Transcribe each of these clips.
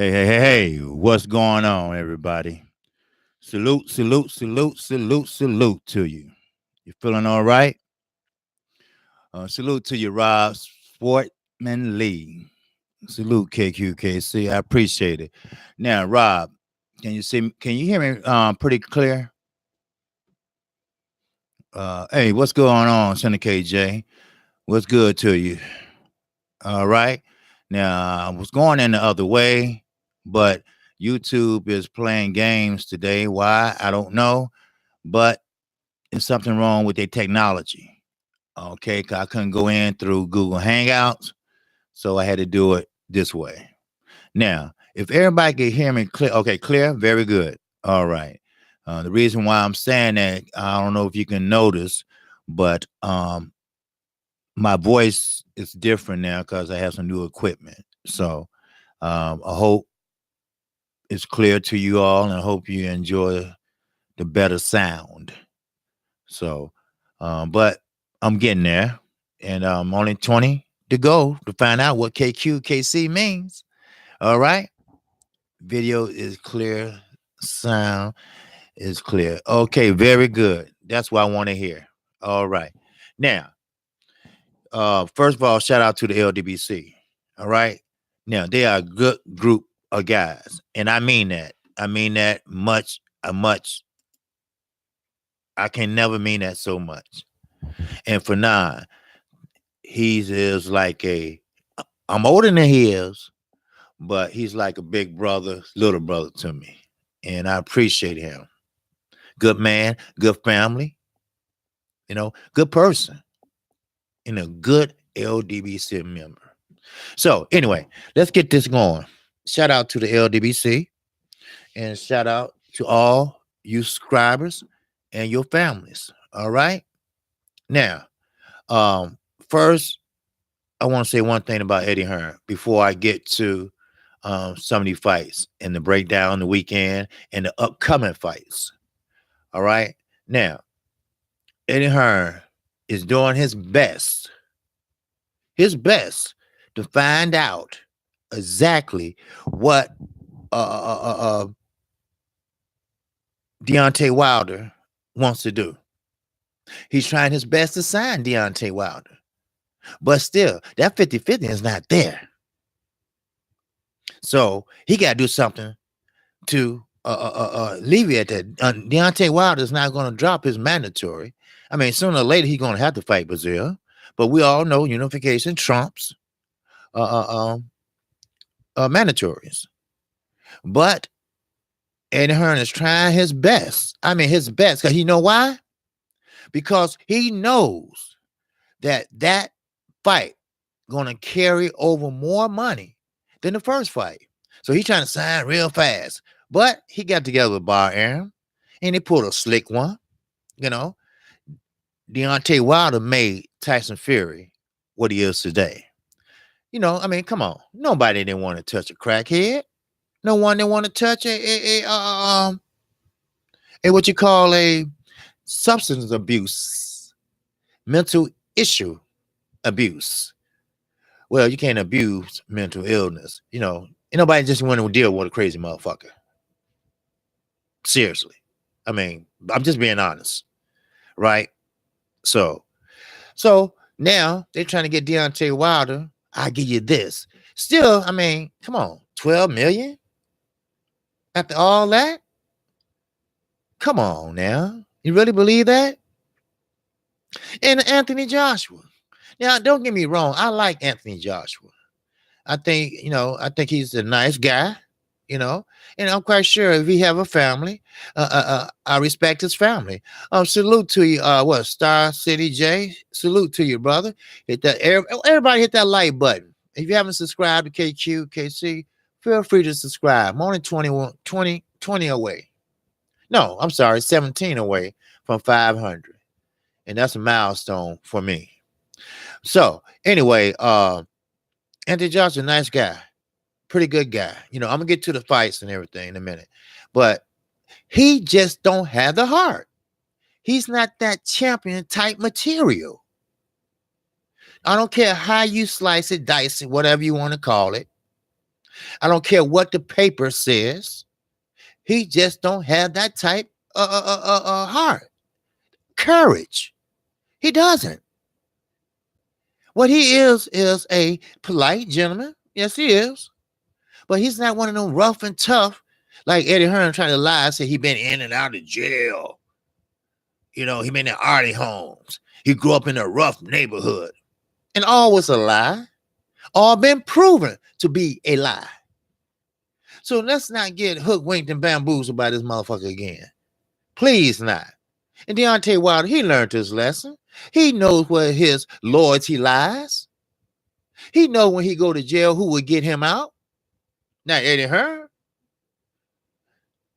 Hey, what's going on, everybody? Salute to you. You feeling all right? Salute to you, Rob Sportman Lee. Salute KQKC. I appreciate it. Now, Rob, can you hear me pretty clear? Hey, what's going on, Senator KJ? What's good to you? All right. Now, I was going in the other way, but YouTube is playing games today. Why? I don't know. But there's something wrong with their technology. Okay. 'Cause I couldn't go in through Google Hangouts. So I had to do it this way. Now, if everybody can hear me clear, okay, clear, very good. All right. The reason why I'm saying that, I don't know if you can notice, but my voice is different now because I have some new equipment. So I hope it's clear to you all, and I hope you enjoy the better sound. So, but I'm getting there, and only 20 to go to find out what KQKC means. All right. Video is clear. Sound is clear. Okay, very good. That's what I want to hear. All right. Now, first of all, shout out to the LDBC. All right. Now, they are a good group of guys. And I mean that. I mean that much. I can never mean that so much. And for now, he is like I'm older than he is, but he's like a big brother, little brother to me. And I appreciate him. Good man, good family, good person, and a good LDBC member. So anyway, let's get this going. Shout out to the LDBC and shout out to all you subscribers and your families. All right. Now, first, I want to say one thing about Eddie Hearn before I get to some of these fights and the breakdown the weekend and the upcoming fights. All right. Now, Eddie Hearn is doing his best to find out exactly what Deontay Wilder wants to do. He's trying his best to sign Deontay Wilder. But still, that 50-50 is not there. So he got to do something to alleviate that. Deontay Wilder is not going to drop his mandatory. I mean, sooner or later, he's going to have to fight Brazil. But we all know unification trumps mandatories. But Eddie Hearn is trying his best. I mean, his best. Because you know why? Because he knows that fight going to carry over more money than the first fight. So he's trying to sign real fast. But he got together with Bar Aaron, and he pulled a slick one. Deontay Wilder made Tyson Fury what he is today. I mean, come on. Nobody didn't want to touch a crackhead. No one didn't want to touch a what you call a substance abuse, mental issue abuse. Well, you can't abuse mental illness. And nobody just want to deal with a crazy motherfucker. Seriously. I mean, I'm just being honest. Right? So now they're trying to get Deontay Wilder. I'll give you this. Still, I mean, come on, 12 million? After all that? Come on now. You really believe that? And Anthony Joshua. Now, don't get me wrong. I like Anthony Joshua. I think he's a nice guy, and I'm quite sure if he have a family, I respect his family. Salute to you, Star City J. Salute to you, brother. Hit that, everybody hit that like button. If you haven't subscribed to KQKC, feel free to subscribe. I'm only 20 away. No, I'm sorry, 17 away from 500. And that's a milestone for me. So anyway, Anthony Johnson, nice guy, pretty good guy. I'm gonna get to the fights and everything in a minute, but he just don't have the heart. He's not that champion type material. I don't care how you slice it, dice it, whatever you want to call it. I don't care what the paper says. He just don't have that type heart, courage. He doesn't. What he is a polite gentleman. Yes, he is. But he's not one of them rough and tough like Eddie Hearn trying to lie, say he been in and out of jail. You know, he been in Artie homes. He grew up in a rough neighborhood. And all was a lie. All been proven to be a lie. So let's not get hook, winked, and bamboozled by this motherfucker again. Please not. And Deontay Wilder, he learned his lesson. He knows where his loyalty lies. He know when he go to jail who would get him out. Not Eddie Hearn.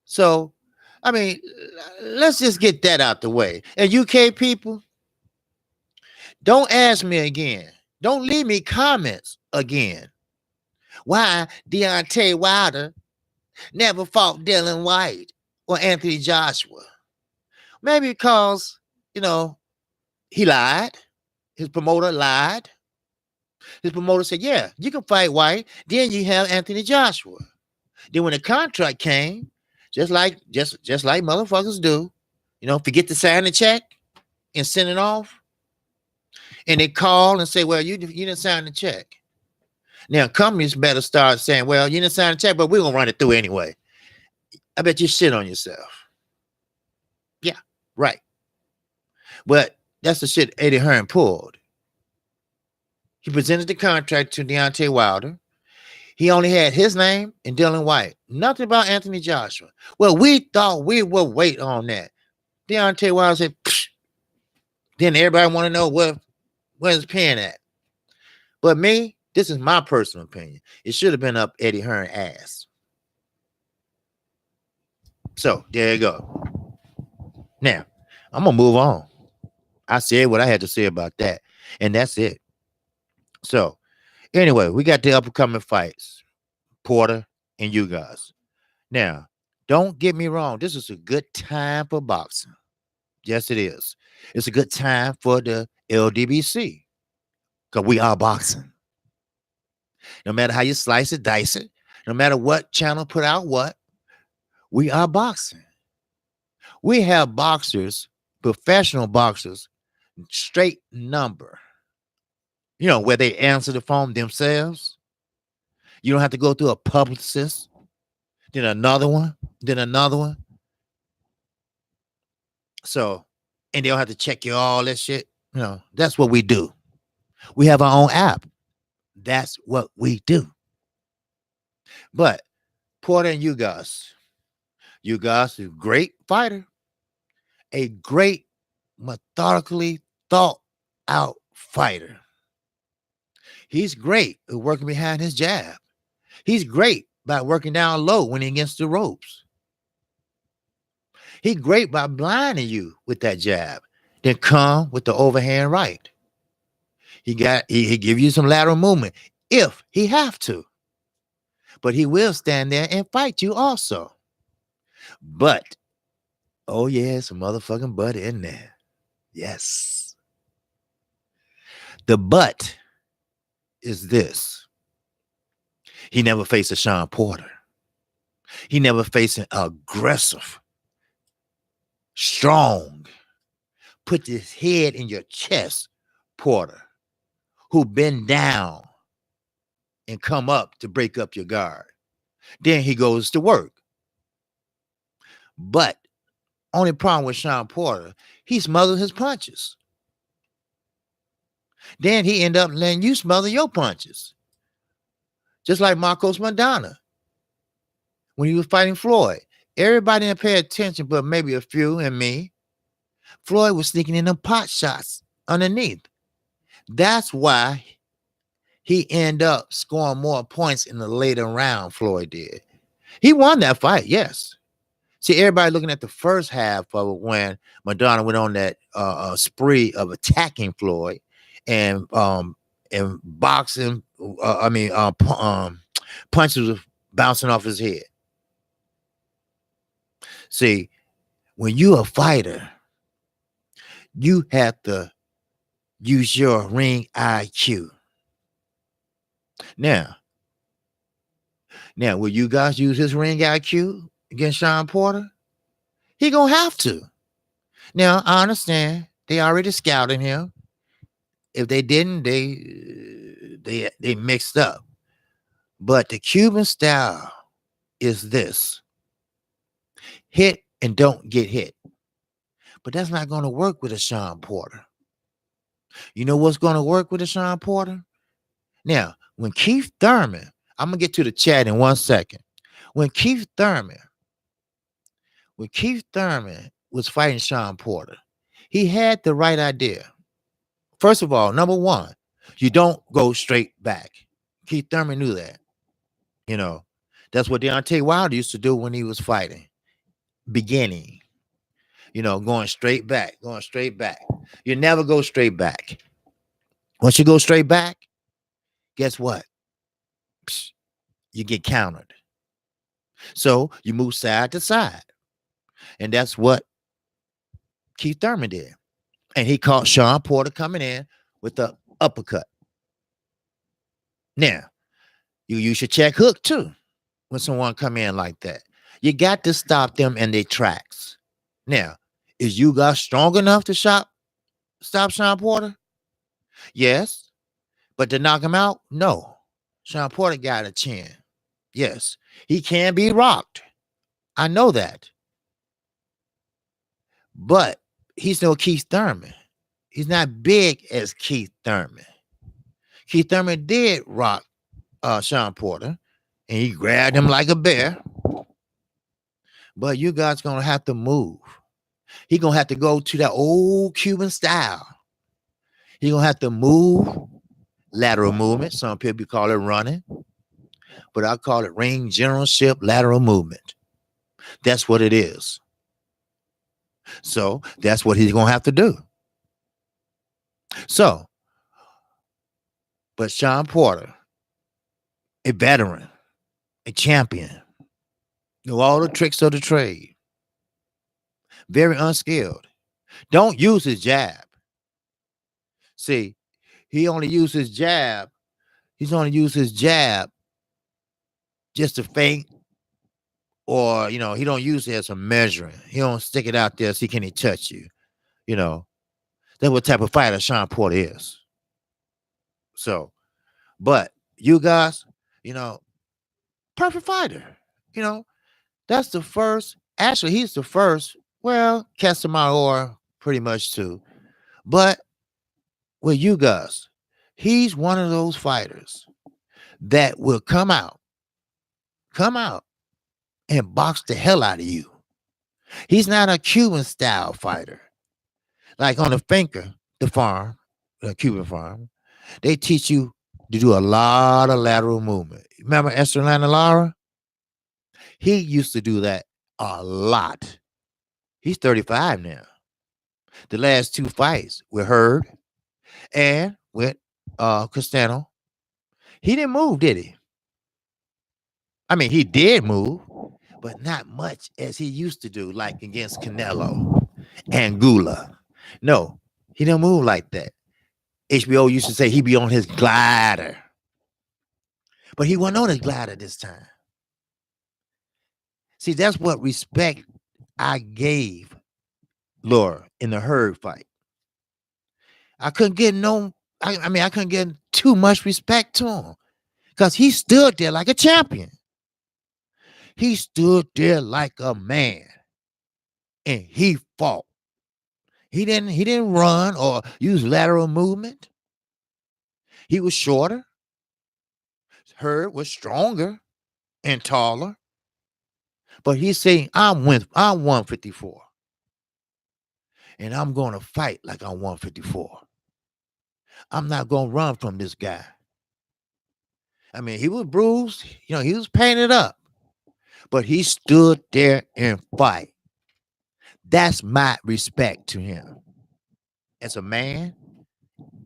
So, I mean, let's just get that out the way. And UK people, don't ask me again. Don't leave me comments again. Why Deontay Wilder never fought Dylan White or Anthony Joshua? Maybe because, you know, he lied. His promoter lied. His promoter said, yeah, you can fight White. Then you have Anthony Joshua. Then when the contract came, just like motherfuckers do, you know, forget to sign the check and send it off. And they call and say, well, you didn't sign the check. Now, companies better start saying, well, you didn't sign the check, but we're going to run it through anyway. I bet you shit on yourself. Yeah, right. But that's the shit Eddie Hearn pulled. He presented the contract to Deontay Wilder. He only had his name and Dylan White. Nothing about Anthony Joshua. Well, we thought we would wait on that. Deontay Wilder said, psh. Then everybody want to know where's the pen at. But me, this is my personal opinion. It should have been up Eddie Hearn's ass. So there you go. Now, I'm going to move on. I said what I had to say about that. And that's it. So anyway, we got the upcoming fights. Porter and you guys. Now, don't get me wrong. This is a good time for boxing. Yes, it is. It's a good time for the LDBC. Because we are boxing. No matter how you slice it, dice it, no matter what channel put out what, we are boxing. We have boxers, professional boxers, straight number. You know, where they answer the phone themselves. You don't have to go through a publicist, then another one, then another one. So, and they don't have to check you all that shit. You know, that's what we do. We have our own app. That's what we do. But Porter and you guys is a great fighter, a great methodically thought out fighter. He's great at working behind his jab. He's great by working down low when he's against the ropes. He's great by blinding you with that jab, then come with the overhand right. He give you some lateral movement if he have to. But he will stand there and fight you also. But, oh yeah, some motherfucking butt in there. Yes. The butt is this. He never faced a Sean Porter. He never faced an aggressive, strong, put his head in your chest Porter, who bend down and come up to break up your guard. Then he goes to work. But only problem with Sean Porter, he smothered his punches. Then he ended up letting you smother your punches. Just like Marcos Madonna. When he was fighting Floyd. Everybody didn't pay attention, but maybe a few and me. Floyd was sneaking in them pot shots underneath. That's why he ended up scoring more points in the later round, Floyd did. He won that fight, yes. See, everybody looking at the first half of it when Madonna went on that spree of attacking Floyd and boxing. Punches were bouncing off his head. See, when you're a fighter, you have to use your ring IQ. Now, Now, will you guys use his ring IQ against Sean Porter? He gonna have to. Now, I understand they already scouted him. If they didn't, they mixed up. But the Cuban style is this: hit and don't get hit. But that's not going to work with a Sean Porter. You know what's going to work with a Sean Porter? Now, when Keith Thurman, I'm gonna get to the chat in 1 second. When Keith Thurman was fighting Sean Porter, he had the right idea. First of all, number one, you don't go straight back. Keith Thurman knew that. You know, that's what Deontay Wilder used to do when he was fighting. Beginning, going straight back, going straight back. You never go straight back. Once you go straight back, guess what? Psh, you get countered. So you move side to side. And that's what Keith Thurman did. And he caught Sean Porter coming in with the uppercut. Now, you use your check hook too when someone come in like that. You got to stop them in their tracks. Now, is you guys strong enough to stop Sean Porter? Yes. But to knock him out? No. Sean Porter got a chin. Yes. He can be rocked. I know that. But he's no Keith Thurman. He's not big as Keith Thurman. Keith Thurman did rock Sean Porter, and he grabbed him like a bear. But you guys going to have to move. He's going to have to go to that old Cuban style. He's going to have to move, lateral movement. Some people call it running, but I call it ring generalship lateral movement. That's what it is. So that's what he's going to have to do. So, but Sean Porter, a veteran, a champion, know all the tricks of the trade, very unskilled. Don't use his jab. See, he only used his jab. He's only used his jab just to feint, or he don't use it as a measuring. He don't stick it out there, see can he touch you. That's what type of fighter Sean Porter is. So, but you guys, perfect fighter. That's the first. Actually, he's the first. Well, Casamaro pretty much too. But with you guys, he's one of those fighters that will come out and box the hell out of you. He's not a Cuban style fighter. Like on the Cuban farm, they teach you to do a lot of lateral movement. Remember Estrelana Lara? He used to do that a lot. He's 35 now. The last two fights with Hurd and with Castano, he didn't move, did he? I mean, he did move, but not much as he used to do, like against Canelo and Gula. No, he didn't move like that. HBO used to say he'd be on his glider, but he wasn't on his glider this time. See, that's what respect I gave Laura in the Hurd fight. I couldn't get I couldn't get too much respect to him because he stood there like a champion. He stood there like a man, and he fought. He didn't run or use lateral movement. He was shorter. Hurd was stronger and taller. But he's saying, I'm 154. And I'm going to fight like I'm 154. I'm not going to run from this guy. I mean, he was bruised. He was painted up. But he stood there and fight. That's my respect to him as a man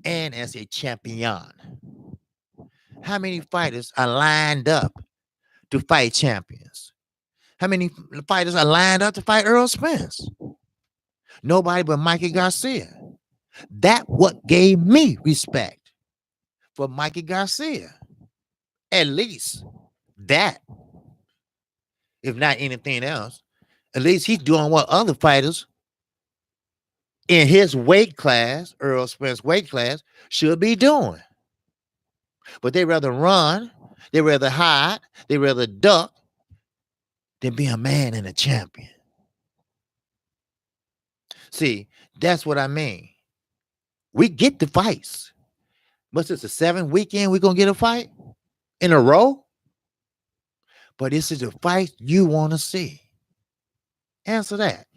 and as a champion. How many fighters are lined up to fight champions? How many fighters are lined up to fight Earl Spence? Nobody but Mikey Garcia. That what gave me respect for Mikey Garcia. At least that. if not anything else. At least he's doing what other fighters in his weight class, Earl Spence weight class, should be doing. But they rather run, they rather hide, they rather duck than be a man and a champion. See, that's what I mean. We get the fights. What's this, the 7th weekend we're going to get a fight in a row? But this is a fight you want to see. Answer that.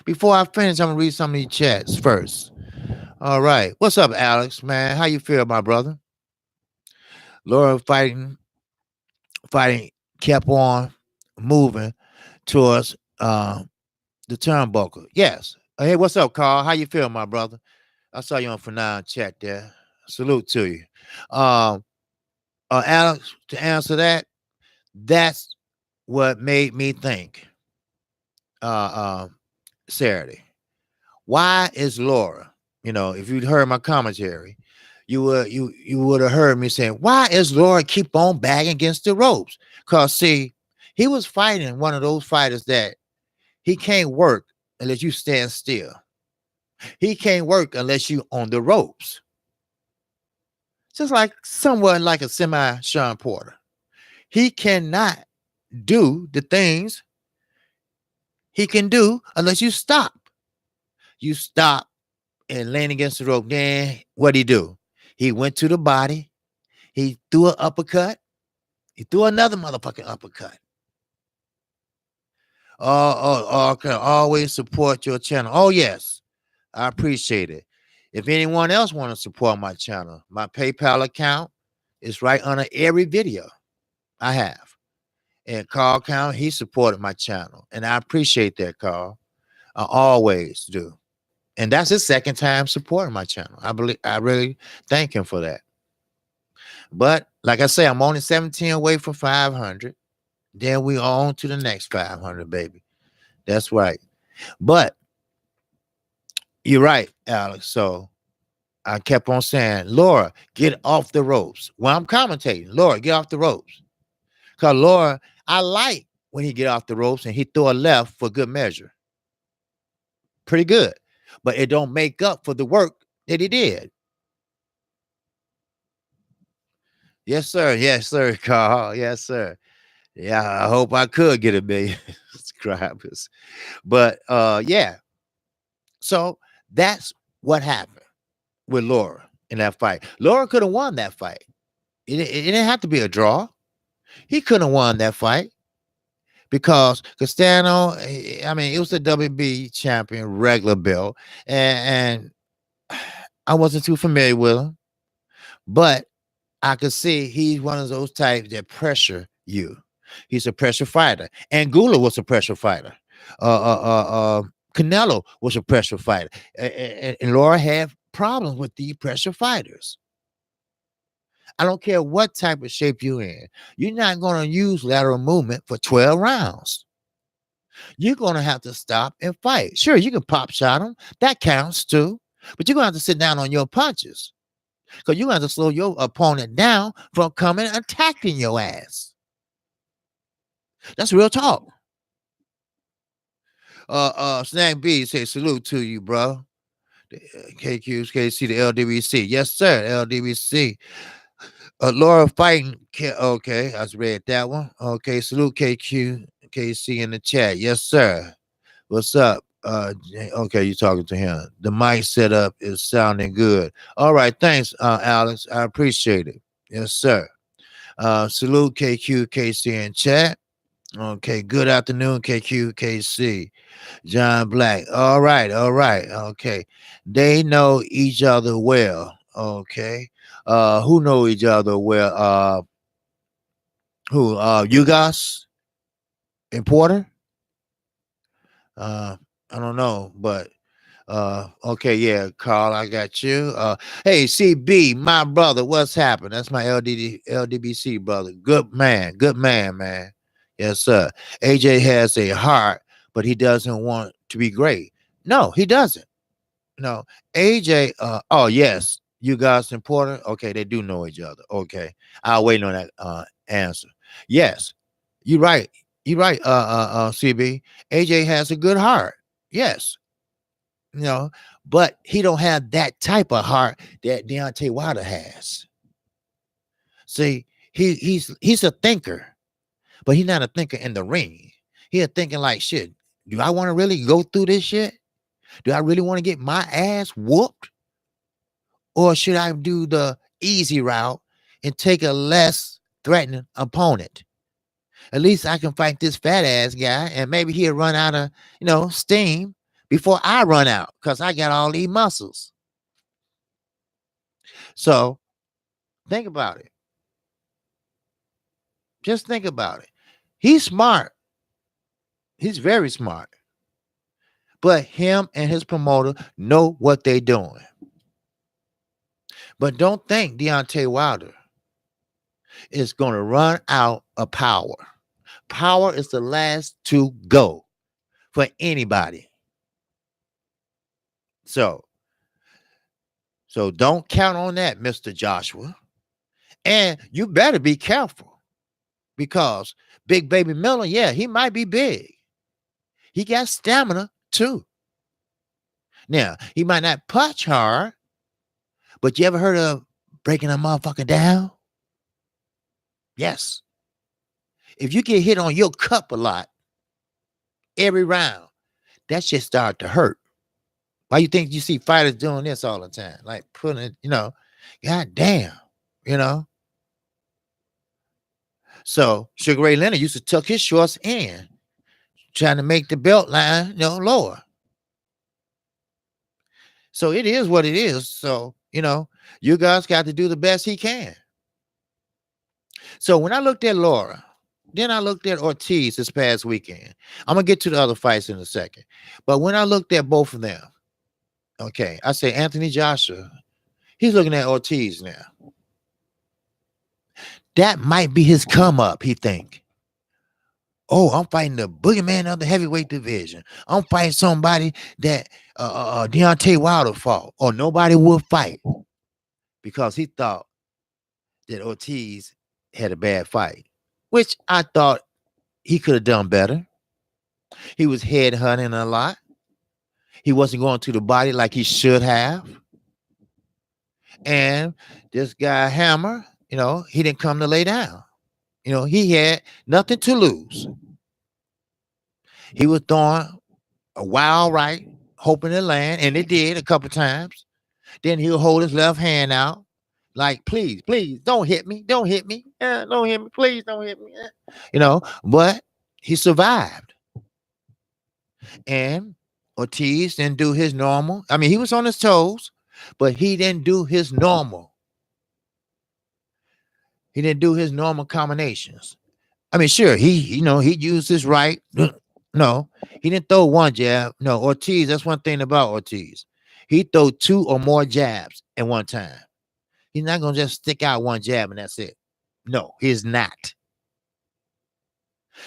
Before I finish, I'm going to read some of these chats first. All right. What's up, Alex, man? How you feel, my brother? Laura fighting kept on moving towards the turnbuckle. Yes. Hey, what's up, Carl? How you feel, my brother? I saw you on for now chat there. Salute to you. Alex, to answer that, that's what made me think Saturday. Why is Laura, if you'd heard my commentary, you would have heard me saying, why is Laura keep on bagging against the ropes? Because see, he was fighting one of those fighters that he can't work unless you stand still. He can't work unless you on the ropes. Just like somewhat like a semi Sean Porter. He cannot do the things he can do unless you stop. You stop and laying against the rope. Then what'd he do? He went to the body. He threw an uppercut. He threw another motherfucking uppercut. Can always support your channel. Oh, yes. I appreciate it. If anyone else want to support my channel, my PayPal account is right under every video I have. And Carl Count, he supported my channel. And I appreciate that, Carl. I always do. And that's his second time supporting my channel. I really thank him for that. But like I say, I'm only 17 away from 500. Then we on to the next 500, baby. That's right. But you're right, Alex. So I kept on saying, Laura, get off the ropes. Well, I'm commentating. Laura, get off the ropes. Because Laura, I like when he get off the ropes and he throw a left for good measure. Pretty good. But it don't make up for the work that he did. Yes, sir. Yes, sir, Carl. Yes, sir. Yeah, I hope I could get 1,000,000 subscribers. But yeah. So that's what happened with Laura in that fight. Laura could have won that fight. It didn't have to be a draw. He couldn't have won that fight because Castano, I mean, it was the WB champion, regular belt, and I wasn't too familiar with him, but I could see he's one of those types that pressure you. He's a pressure fighter. Anguilla was a pressure fighter. Canelo was a pressure fighter. And Laura had problems with the pressure fighters. I don't care what type of shape you're in. You're not going to use lateral movement for 12 rounds. You're going to have to stop and fight. Sure, you can pop shot them. That counts too. But you're going to have to sit down on your punches. Because you're going to have to slow your opponent down from coming and attacking your ass. That's real talk. Snack B say salute to you, bro. KQs, KC, the LDBC. Yes, sir, LDBC. Laura fighting. Okay, I read that one. Okay, salute KQ, KC in the chat. Yes, sir. What's up? Okay, you talking to him. The mic setup is sounding good. All right, thanks, Alex. I appreciate it. Yes, sir. Salute KQ, KC in chat. Okay, good afternoon, KQ, KC. John Black. All right, okay. They know each other well. Okay. Who know each other well? Who? Ugas and Porter? I don't know, but okay, yeah, Carl, I got you. Hey, CB, my brother, what's happened? That's my LDBC brother. Good man, man. Yes, sir. AJ has a heart, but he doesn't want to be great. No, he doesn't. No, AJ. Oh yes, you guys important. Okay, they do know each other. Okay, I'll wait on that answer. Yes, you're right. You're right, CB. AJ has a good heart. Yes, you know, but he don't have that type of heart that Deontay Wilder has. See, he's a thinker, but he's not a thinker in the ring. He's thinking like, shit, do I want to really go through this shit? Do I really want to get my ass whooped? Or should I do the easy route and take a less threatening opponent? At least I can fight this fat ass guy and maybe he'll run out of, steam before I run out because I got all these muscles. So think about it. Just think about it. He's smart. He's very smart. But him and his promoter know what they're doing. But don't think Deontay Wilder is going to run out of power. Power is the last to go for anybody. So don't count on that, Mr. Joshua. And you better be careful because Big Baby Miller, yeah, he might be big. He got stamina too. Now, he might not punch hard, but you ever heard of breaking a motherfucker down? Yes. If you get hit on your cup a lot, every round, that shit start to hurt. Why you think you see fighters doing this all the time? Like putting it, god damn, So Sugar Ray Leonard used to tuck his shorts in, trying to make the belt line, lower. So it is what it is. So, you guys got to do the best he can. So when I looked at Laura, then I looked at Ortiz this past weekend. I'm going to get to the other fights in a second. But when I looked at both of them, okay, I say Anthony Joshua, he's looking at Ortiz now. That might be his come up, he think. Oh, I'm fighting the boogeyman of the heavyweight division. I'm fighting somebody that Deontay Wilder fought, or nobody would fight, because he thought that Ortiz had a bad fight, which I thought he could have done better. He was head hunting a lot. He wasn't going to the body like he should have. And this guy Hammer, he didn't come to lay down. He had nothing to lose. He was throwing a wild right, hoping to land, and it did a couple times. Then he'll hold his left hand out, like, please, don't hit me. Don't hit me. Don't hit me. Please don't hit me. But he survived. And Ortiz didn't do his normal. I mean, he was on his toes, but he didn't do his normal. He didn't do his normal combinations. I mean, sure, he used his right. No, he didn't throw one jab. No, Ortiz, that's one thing about Ortiz. He throw two or more jabs at one time. He's not going to just stick out one jab and that's it. No, he's not.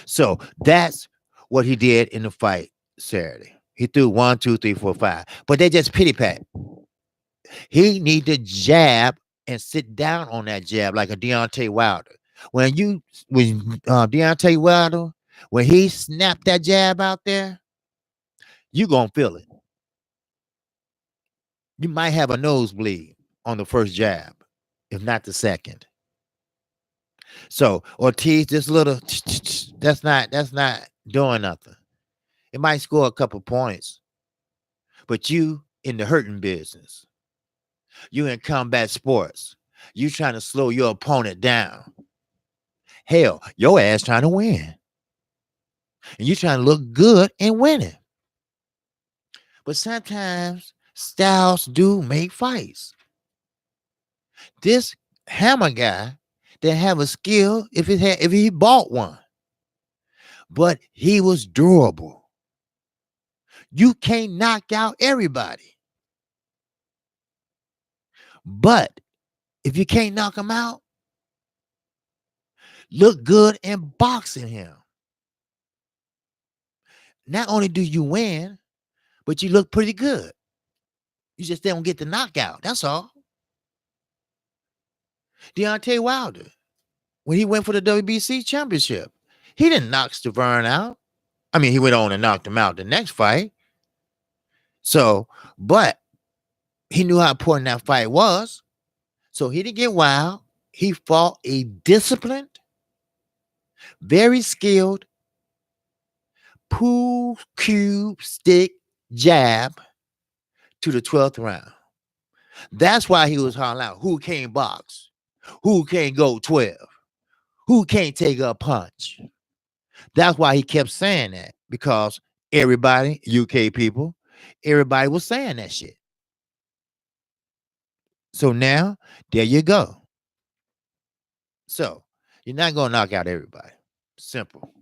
So that's what he did in the fight Saturday. He threw 1, 2, 3, 4, 5. But they just pity pat. He need to jab and sit down on that jab like a Deontay Wilder. When Deontay Wilder, when he snapped that jab out there, you gonna feel it. You might have a nosebleed on the first jab, if not the second. So Ortiz, this little that's not doing nothing. It might score a couple points, but you in the hurting business. You in combat sports. You trying to slow your opponent down. Hell, your ass trying to win. And you trying to look good and winning. But sometimes styles do make fights. This Hammer guy didn't have a skill if he bought one. But he was durable. You can't knock out everybody. But if you can't knock him out, look good in boxing him. Not only do you win, but you look pretty good. You just don't get the knockout. That's all. Deontay Wilder, when he went for the WBC championship, He didn't knock Stavern out. I mean, he went on and knocked him out the next fight. So, but he knew how important that fight was. So he didn't get wild. He fought a disciplined, very skilled pool cube stick jab to the 12th round. That's why he was hollering out, who can't box? Who can't go 12? Who can't take a punch? That's why he kept saying that, because everybody, UK people, everybody was saying that shit. So now, there you go. So you're not going to knock out everybody. Simple.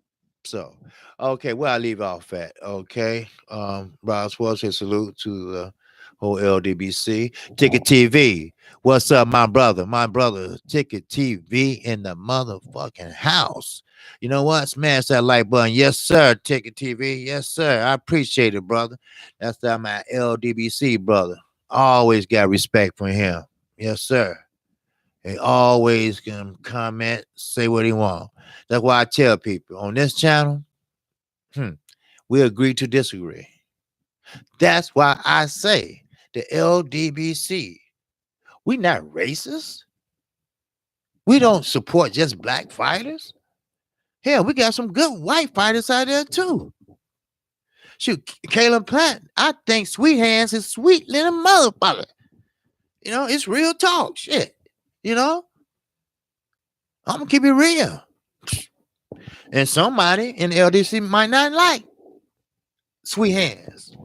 So, okay, where I leave off at, okay. Rob Swartz says salute to the whole LDBC. Ticket TV. What's up, my brother? My brother, Ticket TV in the motherfucking house. You know what? Smash that like button. Yes, sir, Ticket TV. Yes, sir. I appreciate it, brother. That's my LDBC brother. Always got respect for him. Yes, sir. He always can comment, say what he wants. That's why I tell people on this channel, we agree to disagree. That's why I say the LDBC, we not racist. We don't support just black fighters. Hell, we got some good white fighters out there too. Shoot, Caleb Plant, I think Sweet Hands is sweet little motherfucker. You know, it's real talk. Shit. You know? I'm gonna keep it real. And somebody in the LDC might not like Sweet Hands.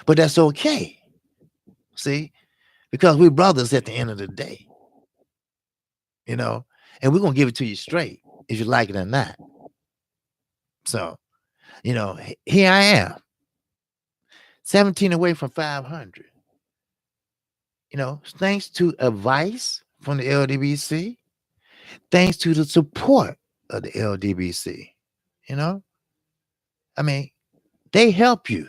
But that's okay. See? Because we're brothers at the end of the day. You know? And we're gonna give it to you straight if you like it or not. So, you know, here I am. 17 away from 500. You know, thanks to advice from the LDBC, thanks to the support of the LDBC. You know? I mean, they help you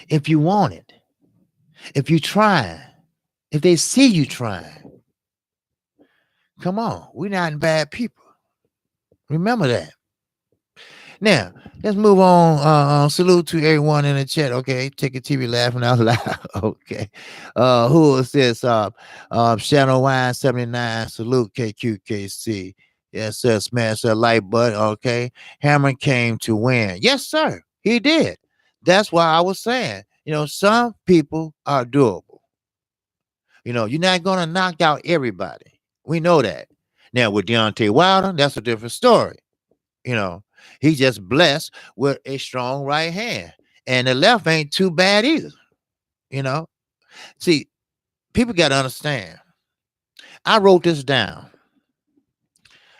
if you want it, if you try, if they see you trying. Come on, we're not bad people. Remember that. Now, let's move on. Salute to everyone in the chat. Okay, Ticket TV laughing out loud. Okay. Who is this? Shadow Wine 79. Salute KQKC. Yes, sir. Smash that like button. Okay. Hammer came to win. Yes, sir. He did. That's why I was saying, you know, some people are doable. You know, you're not going to knock out everybody. We know that. Now, with Deontay Wilder, that's a different story. You know, he just blessed with a strong right hand. And the left ain't too bad either. You know, see, people got to understand. I wrote this down.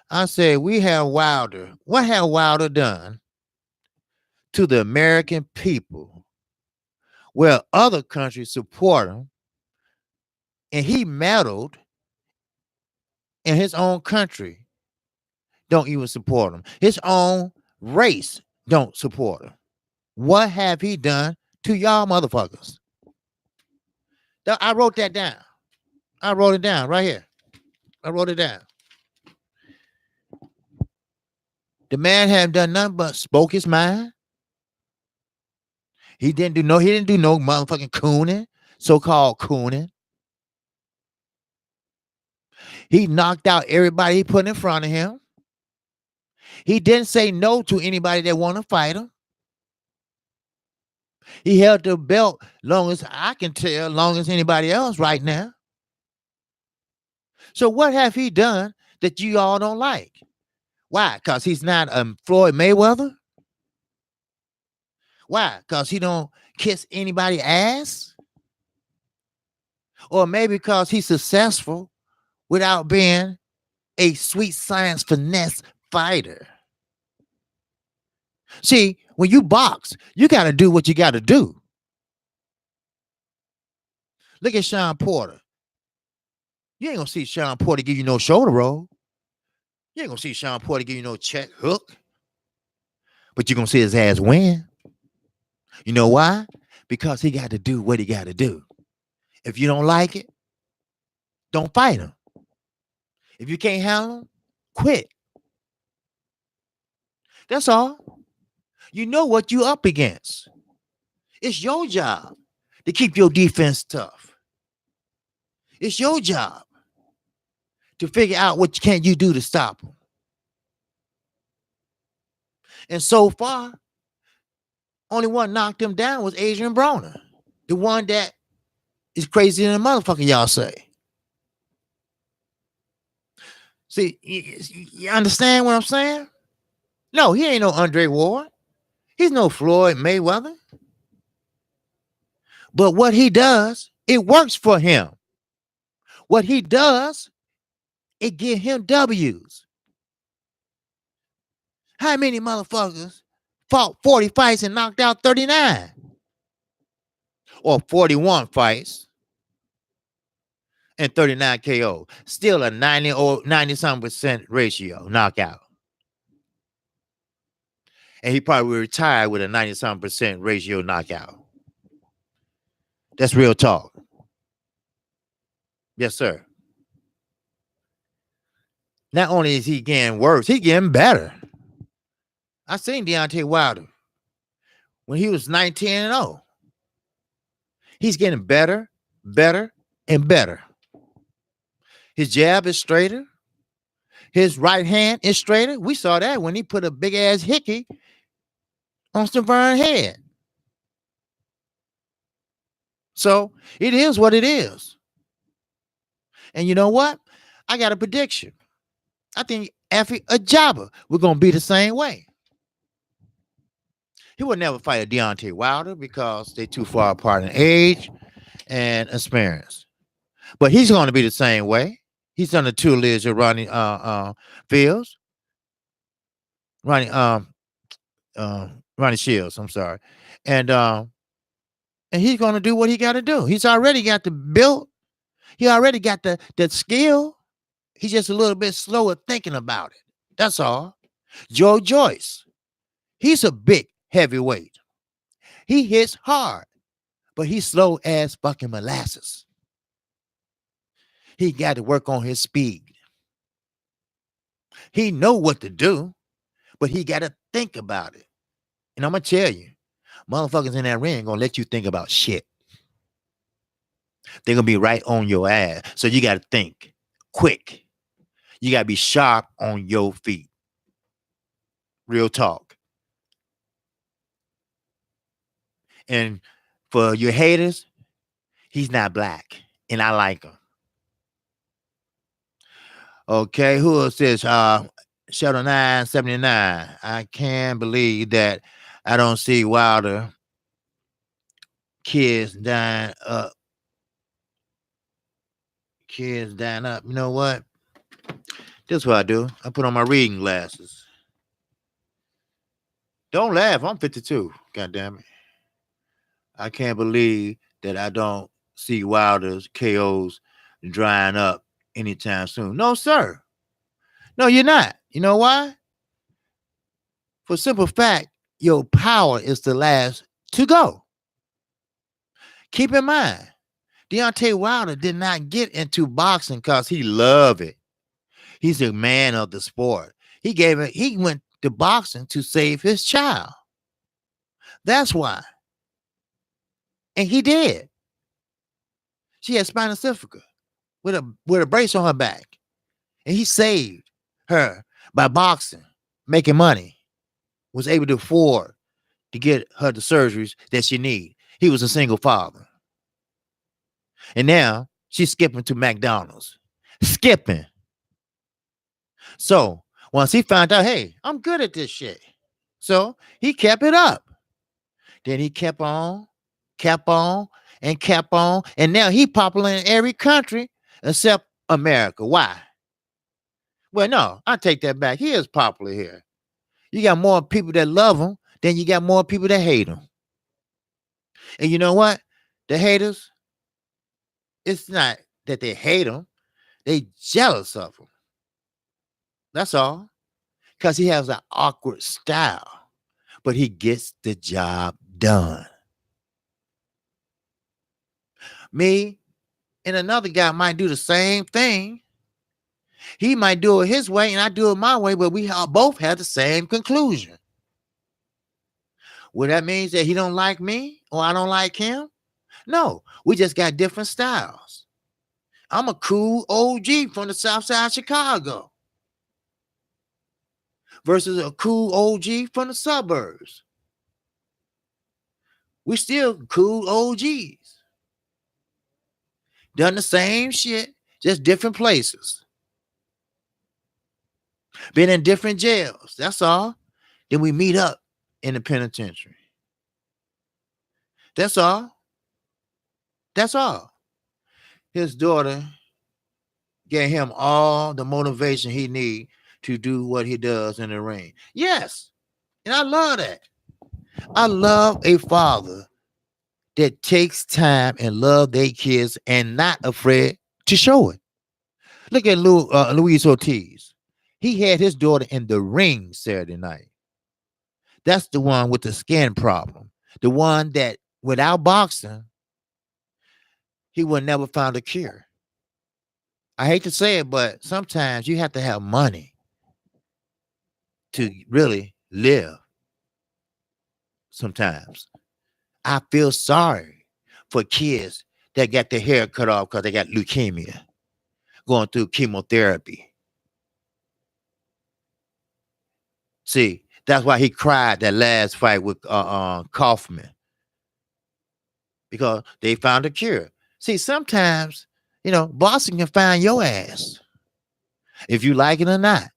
I said, we have Wilder. What have Wilder done to the American people where other countries support him and he meddled in his own country? Don't even support him. His own race don't support him. What have he done to y'all motherfuckers? I wrote that down. I wrote it down right here. I wrote it down. The man hadn't done nothing but spoke his mind. He didn't do no motherfucking cooning, so-called cooning. He knocked out everybody he put in front of him. He didn't say no to anybody that want to fight him. He held the belt long as I can tell, long as anybody else right now. So what have he done that you all don't like? Why? Because he's not Floyd Mayweather? Why? Because he don't kiss anybody ass? Or maybe because he's successful without being a sweet science finesse fighter. See, when you box, you got to do what you got to do. Look at Sean Porter. You ain't going to see Sean Porter give you no shoulder roll. You ain't going to see Sean Porter give you no check hook. But you're going to see his ass win. You know why? Because he got to do what he got to do. If you don't like it, don't fight him. If you can't handle him, quit. That's all. You know what you up against. It's your job to keep your defense tough. It's your job to figure out what can you do to stop them. And so far, only one knocked him down was Adrian Broner, the one that is crazy than a motherfucker, y'all say. See, you understand what I'm saying? No, he ain't no Andre Ward. He's no Floyd Mayweather. But what he does, it works for him. What he does, it give him W's. How many motherfuckers fought 40 fights and knocked out 39? Or 41 fights and 39 KO. Still a 90 or 90-some% ratio knockout. And he probably will retire with a 90-some% ratio knockout. That's real talk. Yes, sir. Not only is he getting worse, he getting better. I seen Deontay Wilder when he was 19-0. He's getting better, better, and better. His jab is straighter. His right hand is straighter. We saw that when he put a big ass hickey on Stevarn's head. So it is what it is. And you know what? I got a prediction. I think Effie Ajaba, we're going to be the same way. He would never fight a Deontay Wilder because they're too far apart in age and experience. But he's going to be the same way. He's done the tutelage of Ronnie Fields. Ronnie Shields, I'm sorry. And he's going to do what he got to do. He's already got the build. He already got the skill. He's just a little bit slower thinking about it. That's all. Joe Joyce. He's a big heavyweight. He hits hard, but he's slow as fucking molasses. He got to work on his speed. He know what to do, but he got to think about it. And I'm going to tell you, motherfuckers in that ring going to let you think about shit. They're going to be right on your ass. So you got to think quick. You got to be sharp on your feet. Real talk. And for your haters, he's not black. And I like him. Okay, who else is Shadow 979? I can't believe that I don't see Wilder kids dying up. Kids dying up. You know what? This is what I do. I put on my reading glasses. Don't laugh. I'm 52. God damn it. I can't believe that I don't see Wilder's KOs drying up anytime soon. No, sir. No, you're not. You know why? For simple fact, your power is the last to go. Keep in mind, Deontay Wilder did not get into boxing because he loved it. He's a man of the sport. He went to boxing to save his child. That's why. And he did. She had spinal bifida with a brace on her back. And he saved her by boxing, making money, was able to afford to get her the surgeries that she needed. He was a single father. And now she's skipping to McDonald's. Skipping. So once he found out, hey, I'm good at this shit. So he kept it up. Then he kept on, and now he popular in every country except America. Why? Well, no, I take that back. He is popular here. You got more people that love him than you got more people that hate him. And you know what? The haters, it's not that they hate him. They jealous of him. That's all. Because he has an awkward style. But he gets the job done. Me and another guy might do the same thing. He might do it his way and I do it my way, but we all both have the same conclusion. Well, that means that he don't like me or I don't like him? No, we just got different styles. I'm a cool OG from the South Side of Chicago versus a cool OG from the suburbs. We still cool OGs. Done the same shit, just different places. Been in different jails. That's all. Then we meet up in the penitentiary. That's all. That's all. His daughter gave him all the motivation he need to do what he does in the ring. Yes. And I love that. I love a father that takes time and love their kids and not afraid to show it. Look at Luis Ortiz. He had his daughter in the ring Saturday night. That's the one with the skin problem. The one that without boxing, he would never found a cure. I hate to say it, but sometimes you have to have money to really live. Sometimes I feel sorry for kids that got their hair cut off because they got leukemia, going through chemotherapy. See, that's why he cried that last fight with Kaufman, because they found a cure. See, sometimes, boxing can find your ass if you like it or not.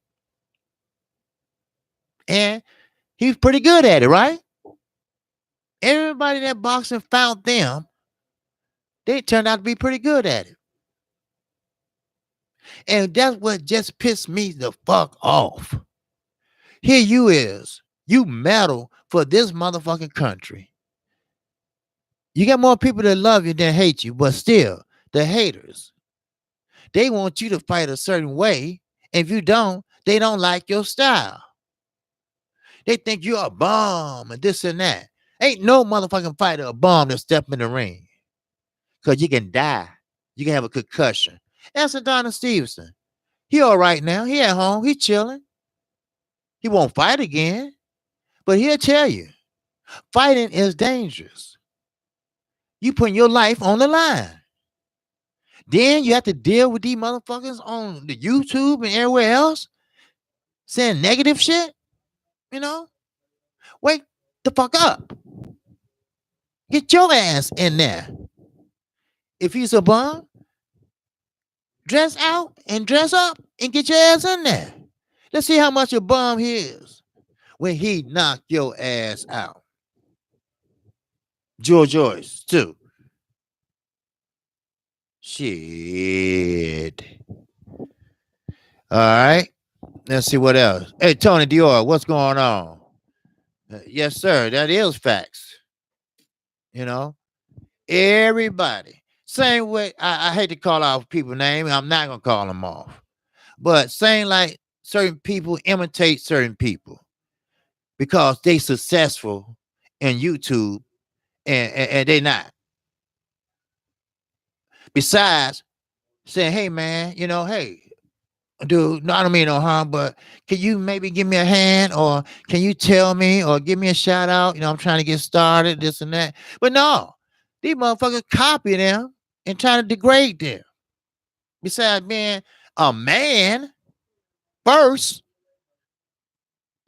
And he's pretty good at it, right? Everybody that boxing found them, they turned out to be pretty good at it. And that's what just pissed me the fuck off. Here you is, you medal for this motherfucking country. You got more people that love you than hate you, but still, the haters, they want you to fight a certain way. If you don't, they don't like your style. They think you're a bum and this and that. Ain't no motherfucking fighter a bum to step in the ring. Because you can die. You can have a concussion. That's Adonis Stevenson. He all right now. He at home. He chilling. He won't fight again. But he'll tell you, fighting is dangerous. You putting your life on the line. Then you have to deal with these motherfuckers on the YouTube and everywhere else saying negative shit. Wake the fuck up. Get your ass in there. If he's a bum, dress out and dress up and get your ass in there. Let's see how much a bum he is when he knocked your ass out. George Joyce, too. Shit. All right. Let's see what else. Hey, Tony Dior, what's going on? Yes, sir. That is facts. Everybody. Same way. I hate to call out people's name. I'm not going to call them off. But saying like certain people imitate certain people because they successful in YouTube and they not. Besides saying, hey, man, hey, dude, no, I don't mean no harm, but can you maybe give me a hand or can you tell me or give me a shout out? I'm trying to get started, this and that. But no, these motherfuckers copy them and try to degrade them. Besides being a man first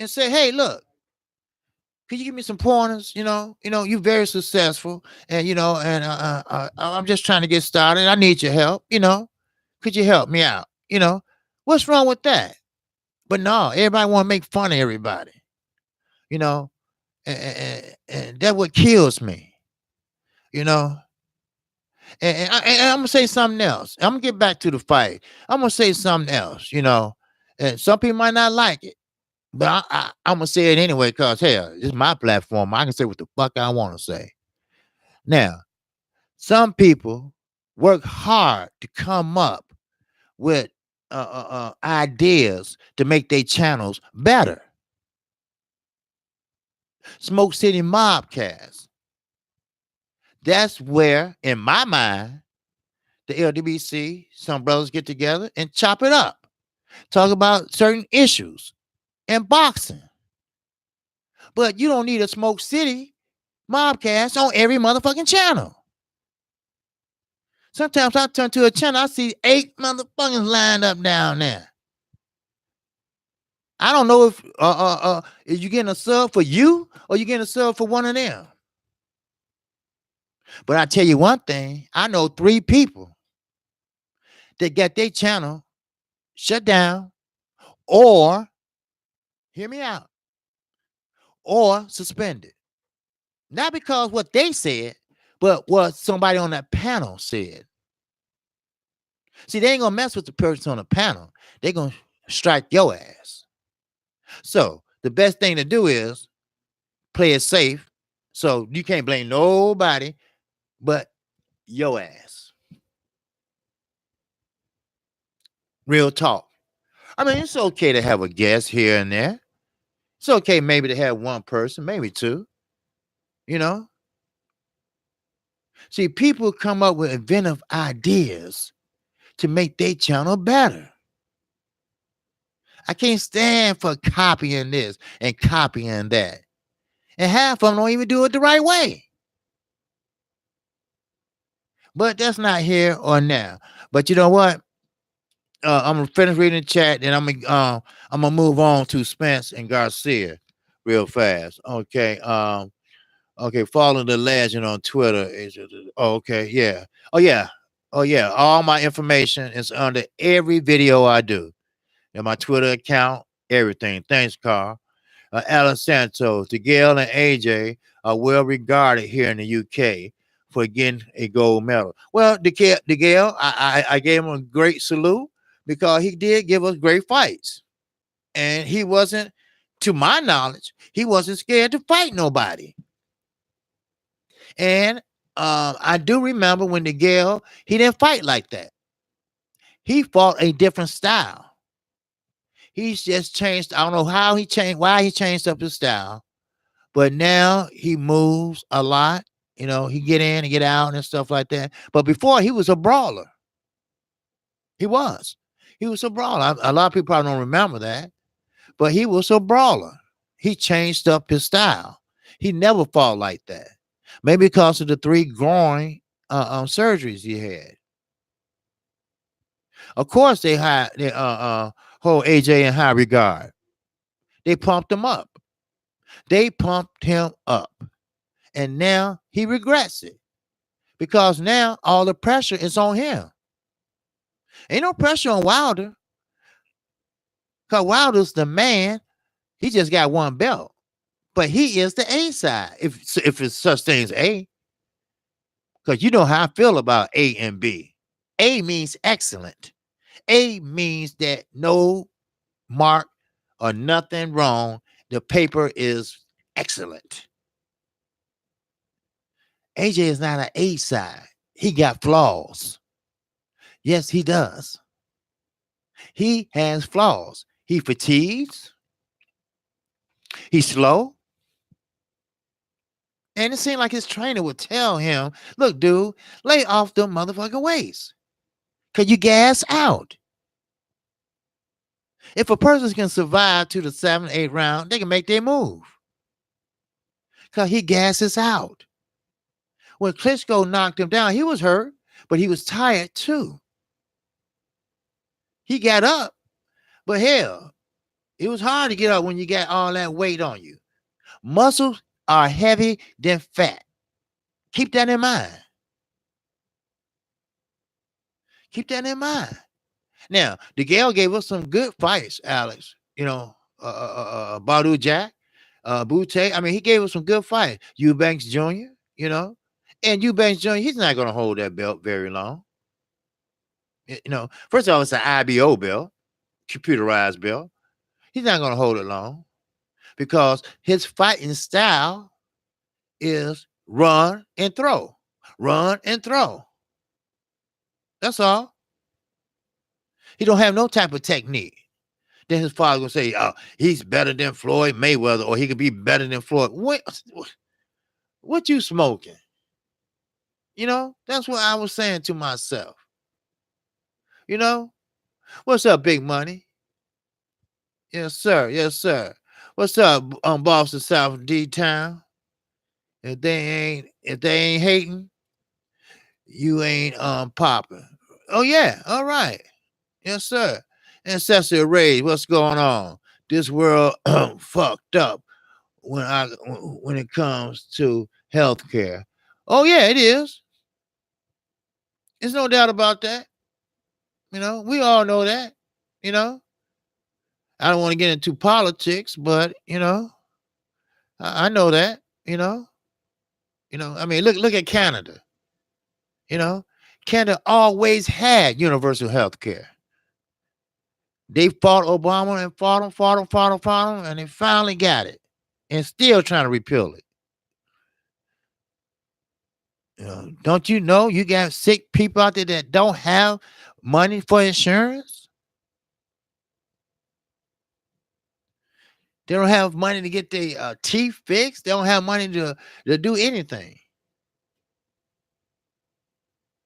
and say, hey, look, could you give me some pointers? You're very successful and, I'm just trying to get started. I need your help. Could you help me out? What's wrong with that? But no, everybody want to make fun of everybody, and that's what kills me, and I'm going to say something else. I'm going to get back to the fight. I'm going to say something else, and some people might not like it, but I'm going to say it anyway because, hell, this is my platform. I can say what the fuck I want to say. Now, some people work hard to come up with ideas to make their channels better. Smoke City Mobcast. That's where, in my mind, the LDBC, some brothers get together and chop it up. talk about certain issues and boxing. But you don't need a Smoke City mobcast on every motherfucking channel. Sometimes I turn to a channel, I see 8 motherfuckers lined up down there. I don't know if is you getting a sub for you or you getting a sub for one of them. But I tell you one thing, I know 3 people that got their channel shut down or hear me out or suspended. Not because what they said, but what somebody on that panel said. See, they ain't gonna mess with the person on the panel. They're gonna strike your ass. So the best thing to do is play it safe. So you can't blame nobody but your ass. Real talk. I mean, it's okay to have a guest here and there. It's okay maybe to have one person, maybe two, you know. See, people come up with inventive ideas to make their channel better. I can't stand for copying this and copying that. And half of them don't even do it the right way. But that's not here or now. But you know what? I'm gonna finish reading the chat, and I'm gonna move on to Spence and Garcia real fast. Okay. Okay, follow the legend on Twitter. Okay, yeah. Oh yeah. Oh yeah. All my information is under every video I do. And my Twitter account, everything. Thanks, Carl. Alan Santos, DeGale and AJ are well regarded here in the UK for getting a gold medal. Well, DeGale, I gave him a great salute because he did give us great fights. And he wasn't, to my knowledge, he wasn't scared to fight nobody. And I do remember when DeGale, he didn't fight like that. He fought a different style. He's just changed. I don't know how he changed, why he changed up his style, but now he moves a lot. You know, he get in and get out and stuff like that. But before he was a brawler. He was. He was a brawler. A lot of people probably don't remember that, but he was a brawler. He changed up his style. He never fought like that. Maybe because of the 3 groin surgeries he had. Of course, they hold AJ in high regard. They pumped him up. They pumped him up. And now he regrets it. Because now all the pressure is on him. Ain't no pressure on Wilder. Because Wilder's the man. He just got 1 belt. But he is the A side. If it's such thing as A. Because you know how I feel about A and B. A means excellent. A means that no mark or nothing wrong. The paper is excellent. AJ is not an A side. He got flaws. Yes, he does. He has flaws. He fatigues. He's slow. And it seemed like his trainer would tell him, look, dude, lay off the motherfucking weights. Because you gas out. If a person can survive to the 7th, 8th round, they can make their move. Because he gasses out. When Klitschko knocked him down, he was hurt, but he was tired too. He got up, but hell, it was hard to get up when you got all that weight on you. Muscles are heavy than fat. Keep that in mind. Keep that in mind. Now, DeGale gave us some good fights, Alex. You know, Badu Jack, Butte. I mean, he gave us some good fights. Eubanks Jr., you know. And Eubanks Jr., he's not going to hold that belt very long. You know, first of all, it's an IBO belt, computerized belt. He's not going to hold it long because his fighting style is run and throw. Run and throw. That's all. He don't have no type of technique. Then his father will say, oh, he's better than Floyd Mayweather, or he could be better than Floyd. What you smoking? You know, that's what I was saying to myself. You know, what's up, Big Money? Yes, sir. Yes, sir. What's up, Boston South D Town? If they ain't hating, you ain't popping. Oh yeah, all right. Yes, sir. Ancestral rage, what's going on? This world fucked up when it comes to healthcare. Oh yeah, it is. There's no doubt about that. We all know that. You know, I don't want to get into politics, but I know that. I mean, look at Canada. You know, Canada always had universal health care. They fought Obama and fought him, and they finally got it, and still trying to repeal it. Don't you know you got sick people out there that don't have money for insurance? They don't have money to get their teeth fixed. They don't have money to do anything.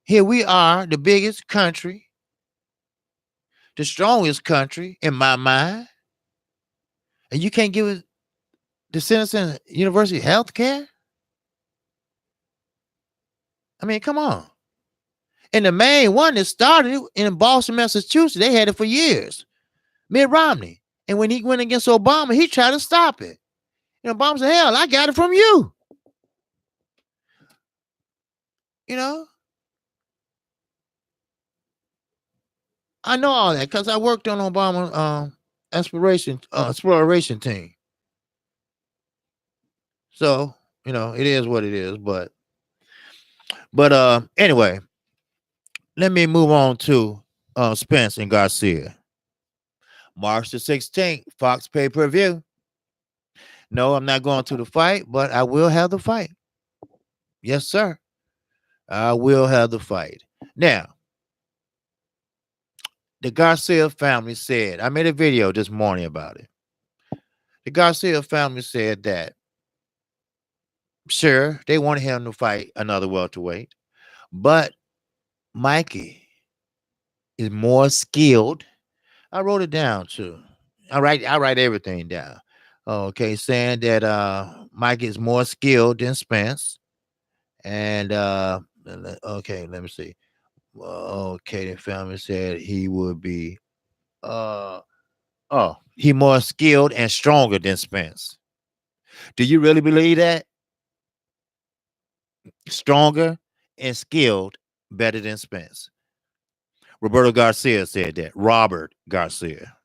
Here we are, the biggest country, the strongest country in my mind, and you can't give the citizens universal health care? I mean, come on. And the main one that started it in Boston, Massachusetts, they had it for years. Mitt Romney. And when he went against Obama, he tried to stop it. And Obama said, hell, I got it from you. You know, I know all that because I worked on Obama exploration team. So, it is what it is. But anyway, let me move on to Spence and Garcia. March the 16th, Fox pay-per-view. No, I'm not going to the fight, but I will have the fight. Yes, sir. I will have the fight. Now, the Garcia family said, I made a video this morning about it. The Garcia family said that, sure, they wanted him to fight another welterweight, but Mikey is more skilled. I wrote it down too. I write everything down. Okay, saying that Mikey is more skilled than Spence. And okay, let me see. Okay, the family said he would be he more skilled and stronger than Spence. Do you really believe that? Stronger and skilled better than Spence. Roberto Garcia said that. Robert Garcia.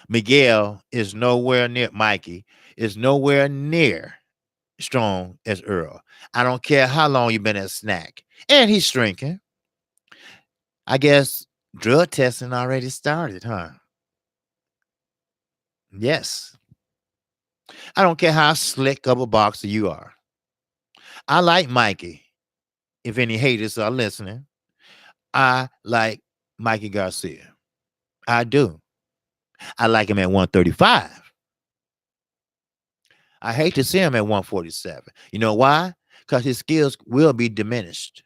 Miguel is nowhere near Mikey, is nowhere near strong as Earl. I don't care how long you've been at snack. And he's drinking. I guess drug testing already started, huh? Yes. I don't care how slick of a boxer you are. I like Mikey. If any haters are listening, I like Mikey Garcia. I do. I like him at 135. I hate to see him at 147. You know why? Because his skills will be diminished.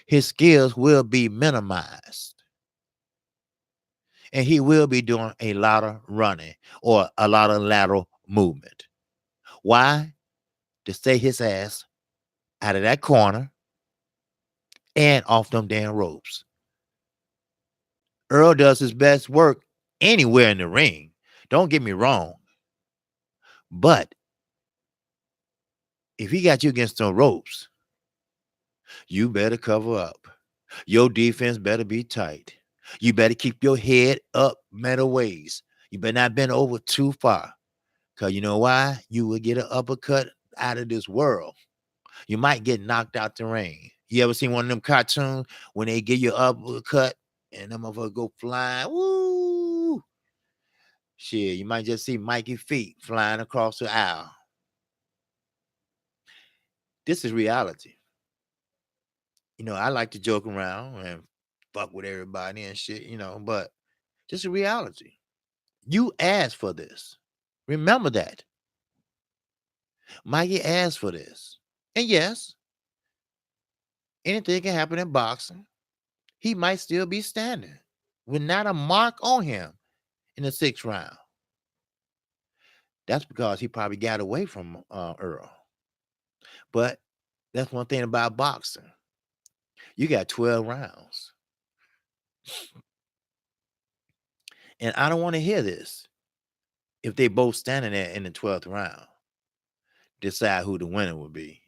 His skills will be minimized. And he will be doing a lot of running or a lot of lateral movement. Why? To stay his ass out of that corner and off them damn ropes. Earl does his best work anywhere in the ring. Don't get me wrong. But if he got you against the ropes, you better cover up. Your defense better be tight. You better keep your head up middle ways. You better not bend over too far. Because you know why? You will get an uppercut out of this world. You might get knocked out the ring. You ever seen one of them cartoons when they give you an uppercut and them motherfuckers go flying? Woo! Shit, you might just see Mikey feet flying across the aisle. This is reality. I like to joke around and fuck with everybody and shit, but this is reality. You asked for this. Remember that. Mikey asked for this. And yes, anything can happen in boxing. He might still be standing. with not a mark on him in the 6th round. That's because he probably got away from Earl. But that's one thing about boxing. You got 12 rounds. And I don't want to hear this. If they both standing there in the 12th round, decide who the winner will be.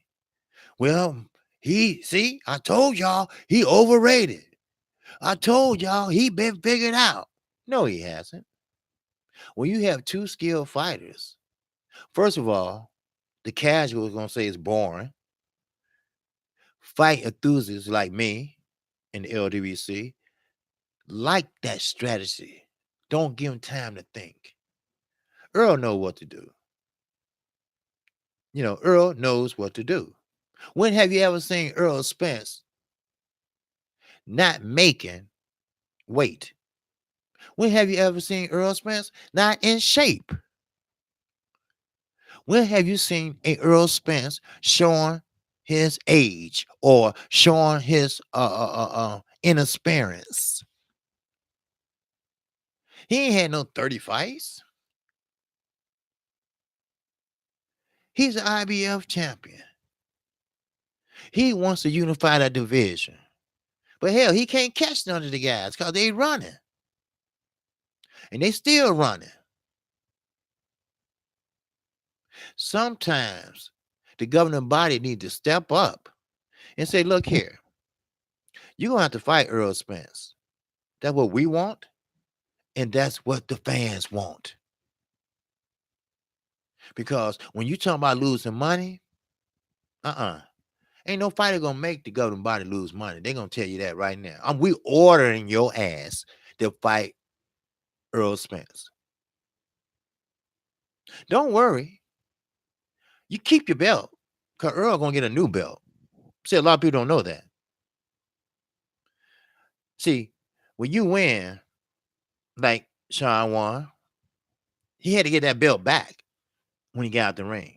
Well, I told y'all he overrated. I told y'all he been figured out. No, he hasn't. When you have two skilled fighters, first of all, the casual is going to say it's boring. Fight enthusiasts like me in the LWC like that strategy. Don't give him time to think. Earl know what to do. Earl knows what to do. When have you ever seen Earl Spence not making weight? When have you ever seen Earl Spence not in shape? When have you seen a Earl Spence showing his age or showing his inexperience? He ain't had no 30 fights. He's an IBF champion. He wants to unify that division. But hell, he can't catch none of the guys because they running. And they still running. Sometimes the governing body need to step up and say, look here, you're going to have to fight Earl Spence. That's what we want, and that's what the fans want. Because when you talk about losing money, ain't no fighter going to make the governing body lose money. They're going to tell you that right now. We ordering your ass to fight Earl Spence. Don't worry. You keep your belt because Earl going to get a new belt. See, a lot of people don't know that. See, when you win, like Sean won, he had to get that belt back when he got out the ring.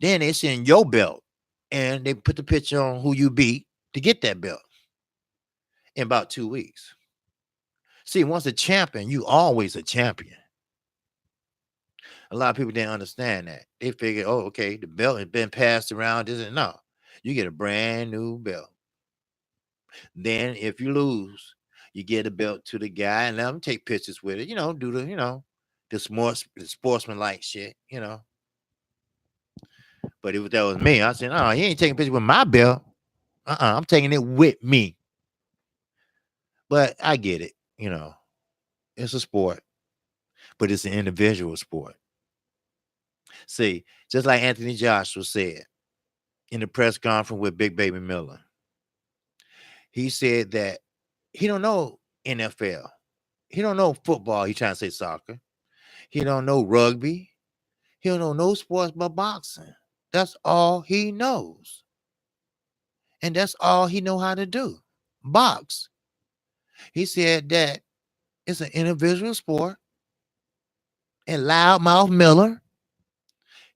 Then they send your belt and they put the picture on who you beat to get that belt in about 2 weeks. See, once a champion, you always a champion. A lot of people didn't understand that. They figured, oh, okay, the belt has been passed around. No, you get a brand new belt. Then if you lose, you get a belt to the guy and let him take pictures with it. Do the sportsman-like shit, But if that was me, I said, oh, he ain't taking pictures with my belt. I'm taking it with me. But I get it, It's a sport, but it's an individual sport. See, just like Anthony Joshua said in the press conference with Big Baby Miller, he said that he don't know NFL. He don't know football. He trying to say soccer. He don't know rugby. He don't know no sports but boxing. That's all he knows. And that's all he know how to do. Box. He said that it's an individual sport. And Loudmouth Miller,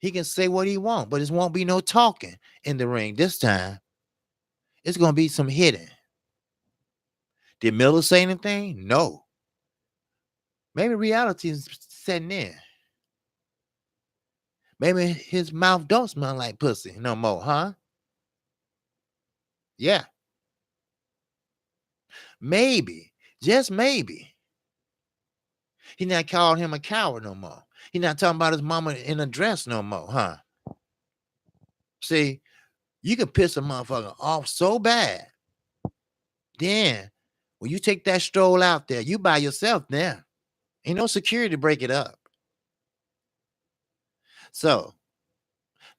he can say what he wants, but it won't be no talking in the ring. This time, it's going to be some hitting. Did Miller say anything? No. Maybe reality is setting in. Maybe his mouth don't smell like pussy no more, huh? Yeah. Maybe. Just maybe. He not calling him a coward no more. He not talking about his mama in a dress no more, huh? See, you can piss a motherfucker off so bad. Then, when you take that stroll out there, you by yourself there. Ain't no security to break it up. So,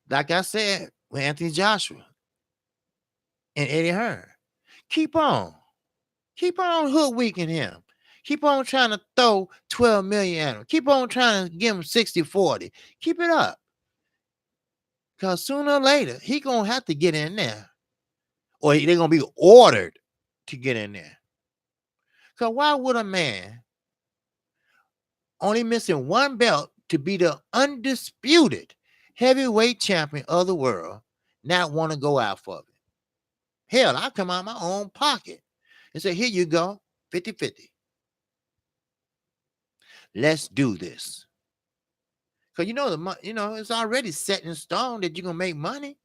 like I said with Anthony Joshua and Eddie Hearn, keep on hoodwinking him. Keep on trying to throw 12 million at him. Keep on trying to give him 60-40. Keep it up. Because sooner or later, he going to have to get in there. Or they're going to be ordered to get in there. Because why would a man only missing one belt to be the undisputed heavyweight champion of the world not want to go out for it? Hell, I come out of my own pocket and say, here you go, 50-50. Let's do this. Cause it's already set in stone that you're gonna make money.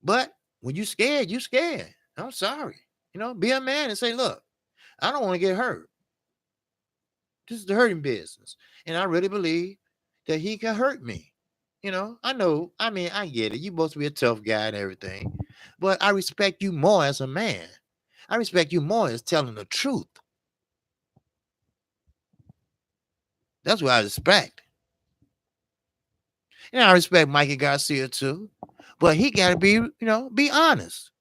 But when you scared, you scared. I'm sorry. Be a man and say, look, I don't want to get hurt. This is the hurting business. And I really believe that he can hurt me. I know, I mean, I get it. You're supposed to be a tough guy and everything. But I respect you more as a man. I respect you more as telling the truth. That's what I respect. And I respect Mikey Garcia too. But he gotta be honest.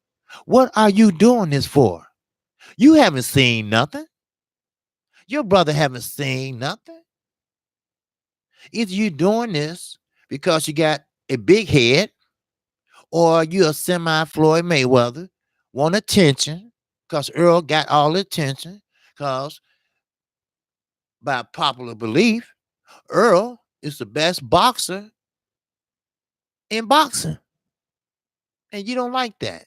What are you doing this for? You haven't seen nothing. Your brother haven't seen nothing. Either you doing this because you got a big head, or you're a semi Floyd Mayweather, want attention, because Earl got all the attention, because by popular belief, Earl is the best boxer in boxing. And you don't like that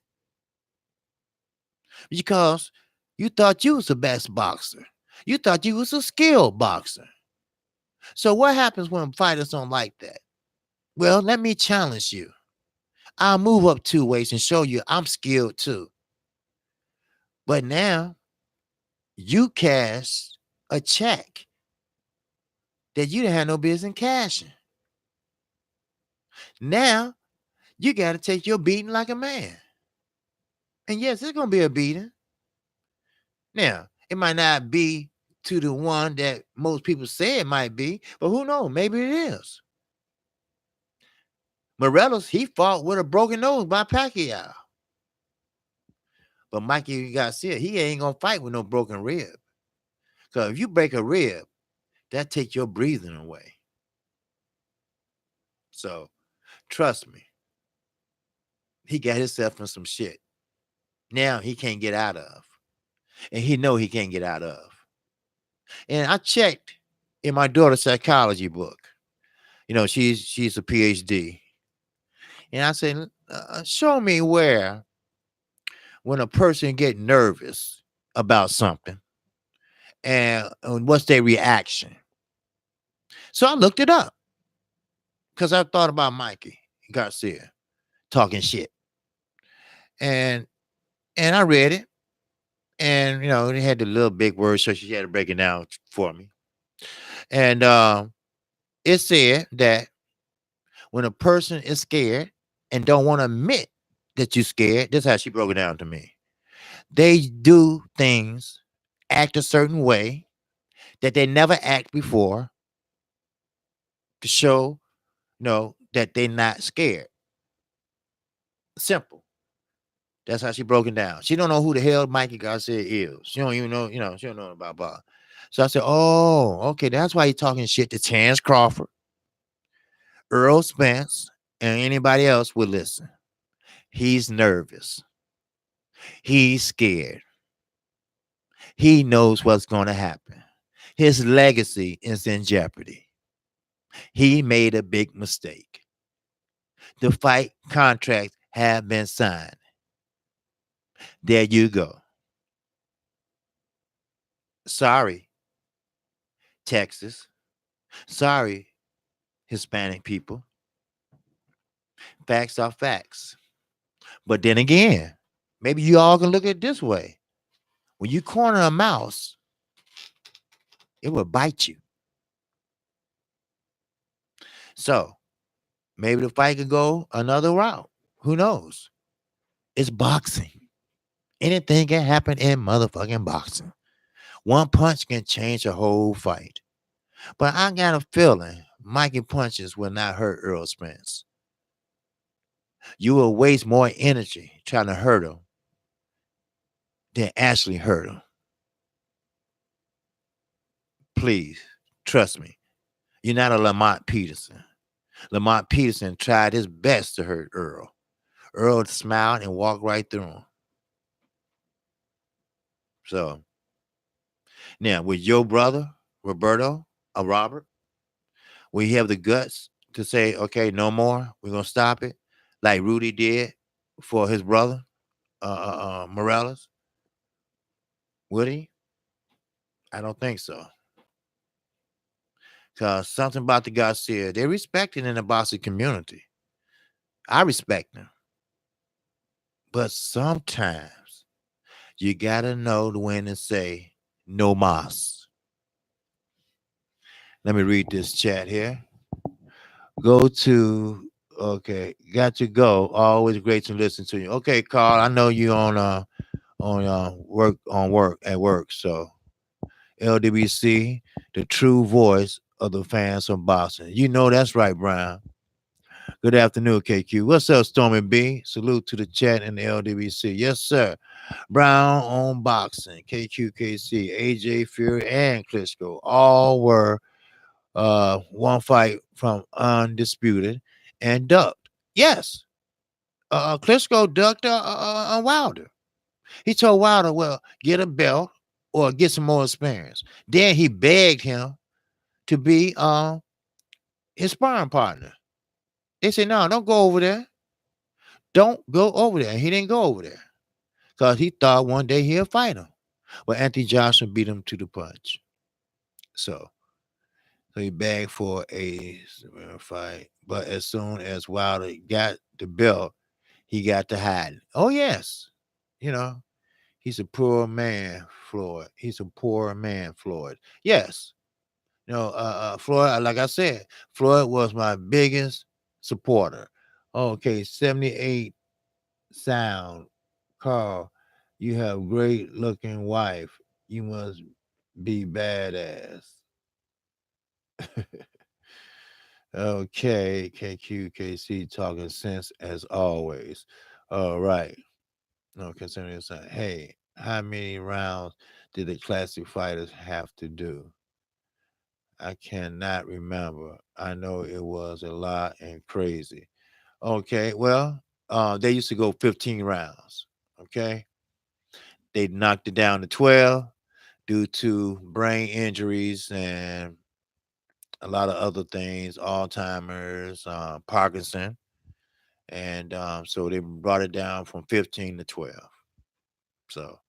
because you thought you was the best boxer. You thought you was a skilled boxer. So what happens when fighters don't like that? Well, let me challenge you. I'll move up 2 weights and show you I'm skilled too. But now you cash a check that you didn't have no business cashing. Now you got to take your beating like a man. And yes, it's going to be a beating. Now, it might not be to the one that most people say it might be, but who knows? Maybe it is. Morelos, he fought with a broken nose by Pacquiao. But Mikey Garcia, he ain't going to fight with no broken rib. Because if you break a rib, that takes your breathing away. So, trust me, he got himself in some shit. Now he can't get out of. And he know he can't get out of. And I checked in my daughter's psychology book. She's a PhD. And I said, show me where when a person get nervous about something and what's their reaction. So I looked it up because I thought about Mikey Garcia talking shit. And I read it. And, it had the little big words, so she had to break it down for me. And it said that when a person is scared and don't want to admit that you're scared, this is how she broke it down to me. They do things, act a certain way that they never act before to show, that they're not scared. Simple. That's how she broke it down. She don't know who the hell Mikey Garcia is. She don't even know, she don't know about Bob. So I said, oh, okay, that's why he's talking shit to Terrence Crawford, Earl Spence, and anybody else would listen. He's nervous. He's scared. He knows what's going to happen. His legacy is in jeopardy. He made a big mistake. The fight contracts have been signed. There you go. Sorry, Texas. Sorry, Hispanic people. Facts are facts. But then again, maybe you all can look at it this way. When you corner a mouse, it will bite you. So maybe the fight could go another route. Who knows? It's boxing. Anything can happen in motherfucking boxing. One punch can change a whole fight. But I got a feeling Mikey punches will not hurt Earl Spence. You will waste more energy trying to hurt him than actually hurt him. Please, trust me. You're not a Lamont Peterson. Lamont Peterson tried his best to hurt Earl. Earl smiled and walked right through him. So, now with your brother, Roberto, or Robert, will you have the guts to say, okay, no more, we're going to stop it, like Rudy did for his brother, Morales? Would he? I don't think so. Cause something about the Garcia, they respected in the boxing community. I respect them. But sometimes you gotta know when to say no mas. Let me read this chat here. Go to got to go. Always great to listen to you. Okay, Carl, I know you on work at work. So LWC, the true voice of the fans from Boston. You know that's right, Brian. Good afternoon, KQ. What's up, Stormy B? Salute to the chat and the LWC. Yes, sir. Brown on boxing, KQKC, AJ Fury, and Klitschko all were one fight from undisputed and ducked. Yes, Klitschko ducked Wilder. He told Wilder, well, get a belt or get some more experience. Then he begged him to be his sparring partner. They said, no, don't go over there. Don't go over there. He didn't go over there because he thought one day he'll fight him. But Anthony Johnson beat him to the punch. So he begged for a fight. But as soon as Wilder got the belt, he got to hide. Oh, yes. You know, he's a poor man, Floyd. He's a poor man, Floyd. Yes. Floyd, like I said, Floyd was my biggest supporter. Okay, 78 sound. Carl, you have great looking wife. You must be badass. Okay, KQKC talking sense as always. All right. No, concerning this, hey, how many rounds did the classic fighters have to do? I cannot remember. I know it was a lot and crazy. Okay, well, they used to go 15 rounds. Okay, they knocked it down to 12 due to brain injuries and a lot of other things, Alzheimer's, Parkinson, and so they brought it down from 15 to 12. So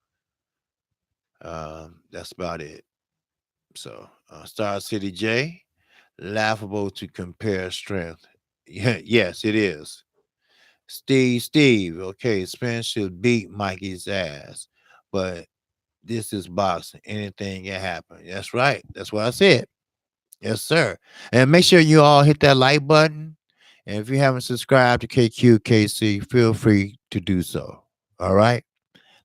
that's about it. So Star City J, laughable to compare strength. Yeah, yes, it is. Steve, okay, Spence should beat Mikey's ass, but this is boxing. Anything can happen. That's right. That's what I said. Yes, sir. And make sure you all hit that like button. And if you haven't subscribed to KQKC, feel free to do so. All right.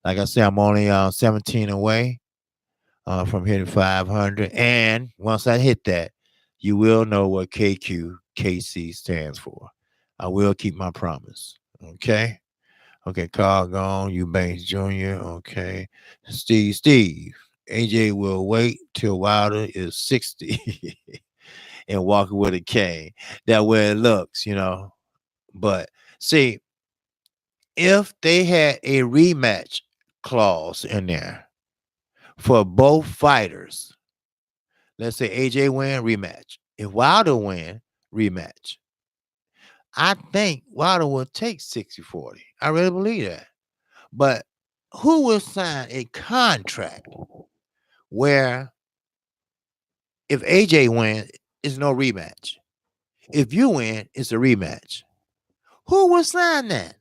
Like I said, I'm only 17 away from hitting 500. And once I hit that, you will know what KQKC stands for. I will keep my promise. Okay. Okay. Carl gone. Eubanks Jr. Okay. Steve. AJ will wait till Wilder is 60 and walking with a cane. That way it looks. But see, if they had a rematch clause in there for both fighters, let's say AJ win, rematch. If Wilder win, rematch. I think Wilder will take 60-40. I really believe that. But who will sign a contract where if AJ wins, it's no rematch? If you win, it's a rematch. Who will sign that?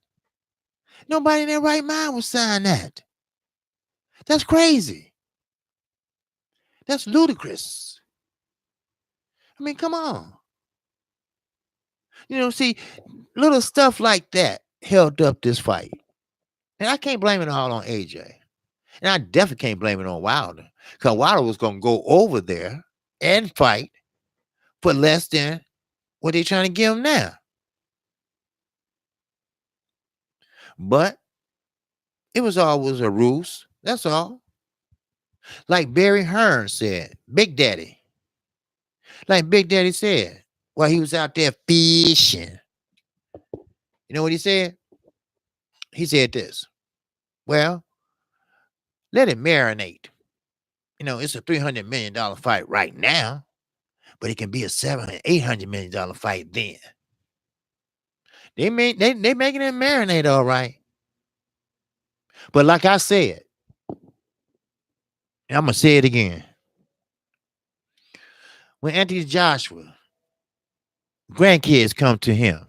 Nobody in their right mind will sign that. That's crazy. That's ludicrous. I mean, come on. See, little stuff like that held up this fight. And I can't blame it all on AJ. And I definitely can't blame it on Wilder. Because Wilder was going to go over there and fight for less than what they're trying to give him now. But it was always a ruse. That's all. Like Barry Hearn said, Big Daddy. Like Big Daddy said, while he was out there fishing. You know what he said? He said this. Well, let it marinate. It's a $300 million fight right now, but it can be a $700-800 million fight then. They making it marinate all right. But like I said, and I'm gonna say it again. when Anthony Joshua grandkids come to him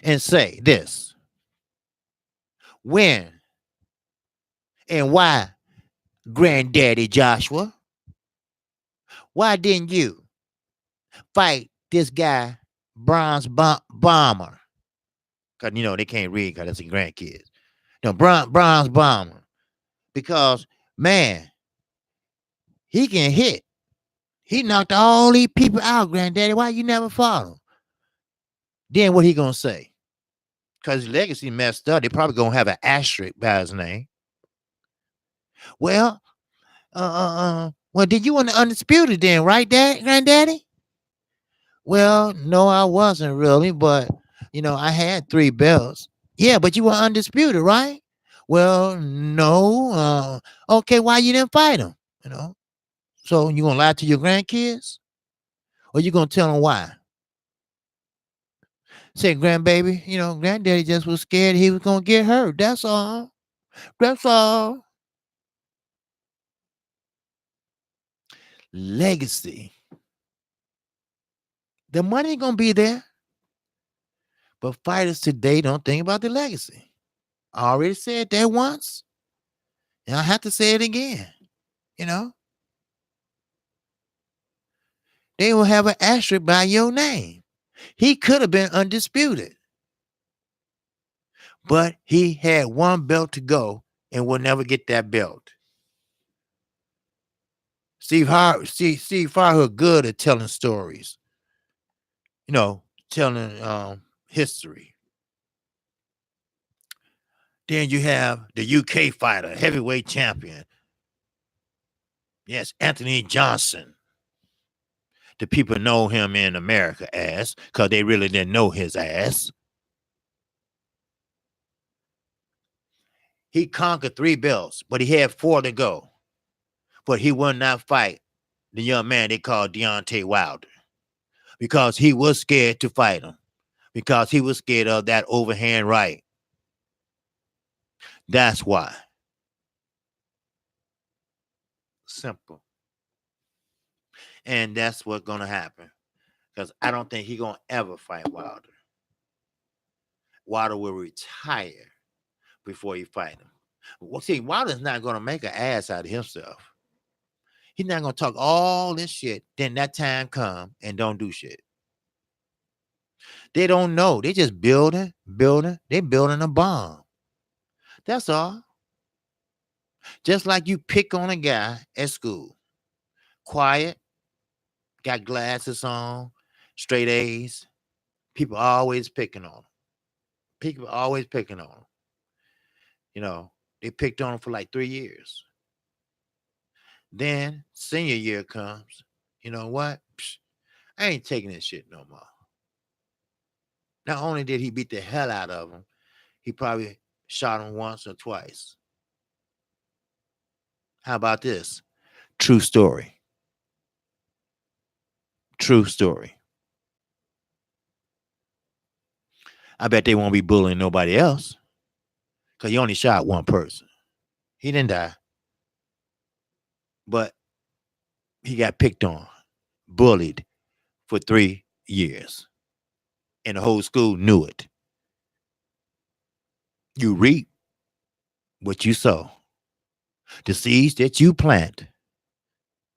and say this, when and why, granddaddy Joshua, why didn't you fight this guy, Bomber? Because, they can't read because that's the grandkids. Bronze Bomber. Because, man, he can hit. He knocked all these people out, granddaddy. Why you never fought him? Then what he going to say? Because his legacy messed up. They probably going to have an asterisk by his name. Well, well, did you want the undisputed then, right, granddaddy? Well, no, I wasn't really, but I had 3 belts. Yeah, but you were undisputed, right? Well, no. Okay, why you didn't fight him? So you gonna lie to your grandkids, or you gonna tell them why? Say, grandbaby, granddaddy just was scared he was gonna get hurt. That's all. That's all. Legacy. The money gonna be there, but fighters today don't think about the legacy. I already said that once, and I have to say it again. They will have an asterisk by your name. He could have been undisputed, but he had 1 belt to go and will never get that belt. Steve Farhood good at telling stories, telling history. Then you have the UK fighter, heavyweight champion. Yes, Anthony Johnson. The people know him in America as, because they really didn't know his ass. He conquered 3 belts, but he had 4 to go. But he would not fight the young man they called Deontay Wilder, because he was scared to fight him, because he was scared of that overhand right. That's why. Simple. And that's what's going to happen, because I don't think he's going to ever fight Wilder. Wilder will retire before he fight him. Well, see, Wilder's not going to make an ass out of himself. He's not going to talk all this shit, then that time come and don't do shit. They don't know. They just building. They building a bomb. That's all. Just like you pick on a guy at school. Quiet, got glasses on, straight A's. People always picking on him. People always picking on him. They picked on him for like 3 years. Then senior year comes. You know what? I ain't taking this shit no more. Not only did he beat the hell out of him, he probably shot him once or twice. How about this? True story. True story. I bet they won't be bullying nobody else, because he only shot 1 person. He didn't die, but he got picked on, bullied for 3 years. And the whole school knew it. You reap what you sow. The seeds that you plant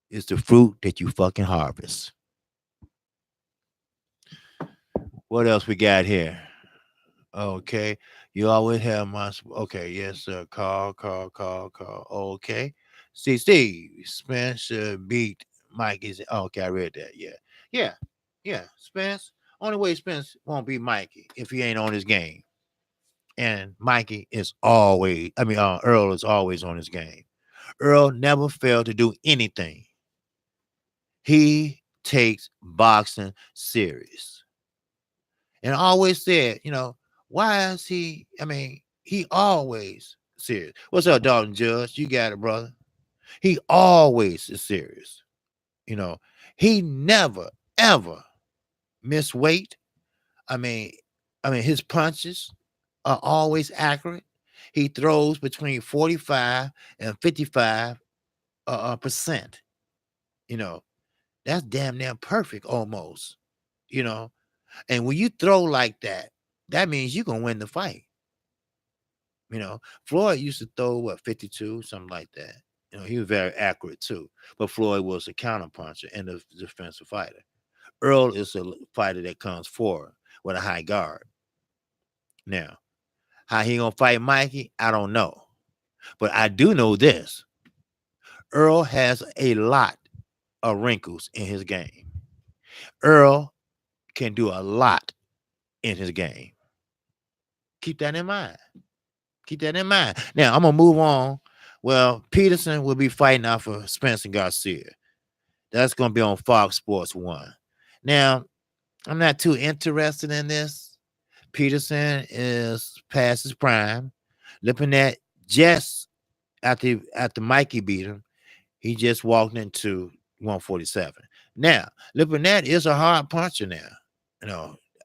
is the fruit that you fucking harvest. What else we got here? Okay. You always have my... Okay, yes, sir. Call. Okay. Steve Spencer beat Mikey. Okay, I read that. Yeah. Spence. Only way Spence won't beat Mikey if he ain't on his game. And Mikey is always... Earl is always on his game. Earl never failed to do anything. He takes boxing serious. And I always said, why is he... he always serious. What's up, Dalton Judge? You got it, brother. He always is serious. He never, ever miss weight. His punches are always accurate. He throws between 45 and 55%. That's damn near perfect almost, you know. And when you throw like that, that means you're gonna win the fight. Floyd used to throw what 52, something like that. He was very accurate too. But Floyd was a counterpuncher and a defensive fighter. Earl is a fighter that comes forward with a high guard. Now, how he gonna fight Mikey, I don't know. But I do know this. Earl has a lot of wrinkles in his game. Earl can do a lot in his game. Keep that in mind. Keep that in mind. Now, I'm going to move on. Well, Peterson will be fighting out for Spencer Garcia. That's going to be on Fox Sports 1. Now, I'm not too interested in this. Peterson is past his prime. Lipinette just after Mikey beat him, he just walked into 147. Now, Lipinette is a hard puncher now.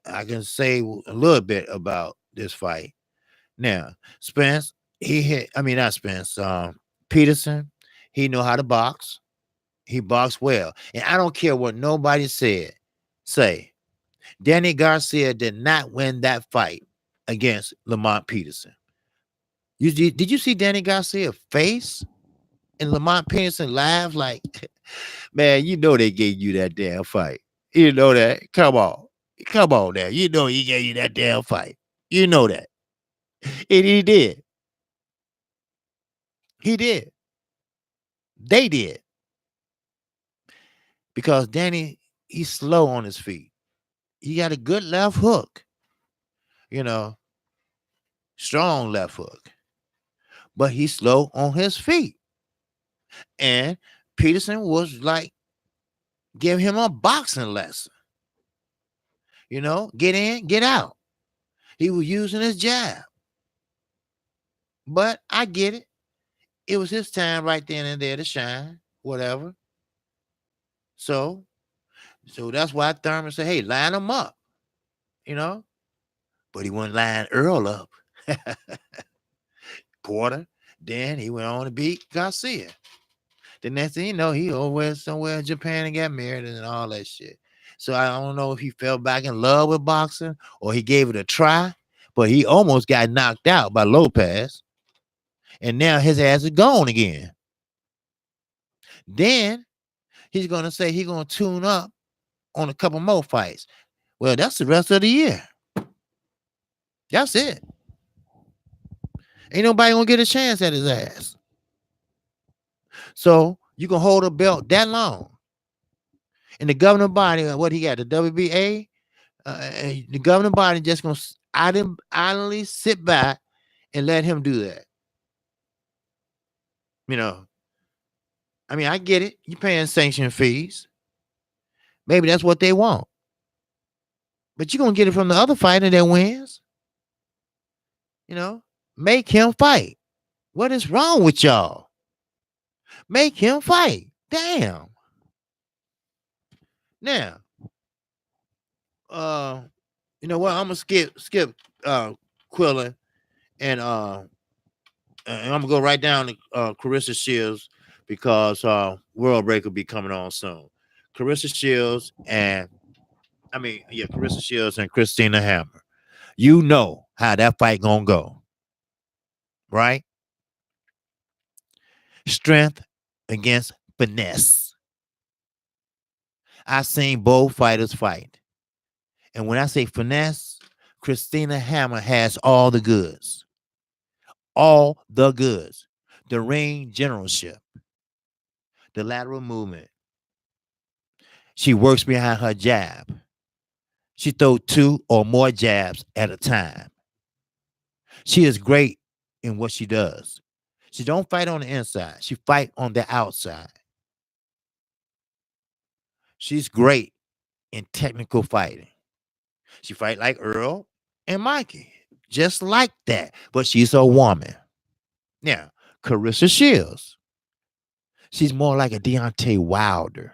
I can say a little bit about this fight. Now, Spence, not Spence, Peterson, he know how to box. He boxed well. And I don't care what nobody say. Danny Garcia did not win that fight against Lamont Peterson. Did you see Danny Garcia face? And Lamont Peterson laughed like, man, they gave you that damn fight. You know that. Come on. Come on now. He gave you that damn fight. You know that. And he did. He did. They did. Because Danny, he's slow on his feet. He got a good left hook. Strong left hook. But he's slow on his feet. And Peterson was like, give him a boxing lesson. Get in, get out. He was using his jab. But I get it. It was his time right then and there to shine, whatever. So that's why Thurman said, hey, line him up, But he wouldn't line Earl up. Porter. Then he went on to beat Garcia. The next thing you know, he over somewhere in Japan and got married and all that shit. So I don't know if he fell back in love with boxing or he gave it a try, but he almost got knocked out by Lopez. And now his ass is gone again. Then he's going to say he's going to tune up on a couple more fights. Well, that's the rest of the year. That's it. Ain't nobody going to get a chance at his ass. So you can hold a belt that long. And the governing body, what he got, the WBA, the governing body just going to idly sit back and let him do that. I get it. You're paying sanction fees. Maybe that's what they want. But you're going to get it from the other fighter that wins. Make him fight. What is wrong with y'all? Make him fight. Damn. Now, you know what? I'm gonna skip Quilla and I'm gonna go right down to Carissa Shields because World Break will be coming on soon. Carissa Shields Carissa Shields and Christina Hammer. You know how that fight gonna go, right? Strength against finesse. I seen both fighters fight. And when I say finesse, Christina Hammer has all the goods. All the goods. The ring generalship. The lateral movement. She works behind her jab. She throws 2 or more jabs at a time. She is great in what she does. She don't fight on the inside. She fight on the outside. She's great in technical fighting. She fight like Earl and Mikey. Just like that. But she's a woman. Now, Carissa Shields. She's more like a Deontay Wilder.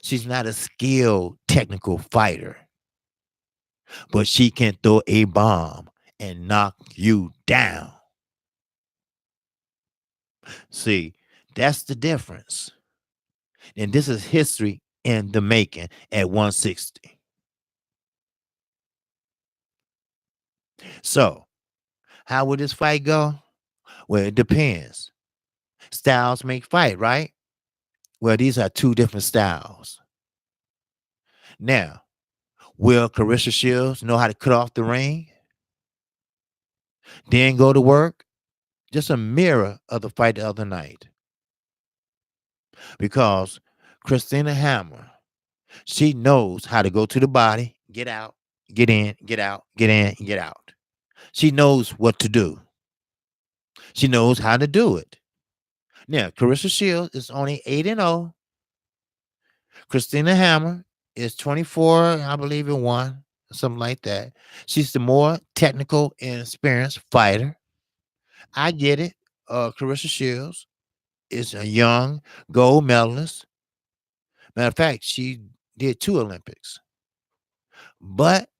She's not a skilled technical fighter. But she can throw a bomb and knock you down. See, that's the difference. And this is history in the making at 160. So, how would this fight go? Well, it depends. Styles make fight, right? Well, these are two different styles. Now, will Carissa Shields know how to cut off the ring, then go to work? Just a mirror of the fight the other night. Because Christina Hammer, she knows how to go to the body, get out, get in, get out, get in, get out. She knows what to do. She knows how to do it. Now, Carissa Shields is only 8-0. Christina Hammer is 24, I believe, in one, something like that. She's the more technical and experienced fighter. I get it. Carissa Shields is a young gold medalist. Matter of fact, she did 2 Olympics. But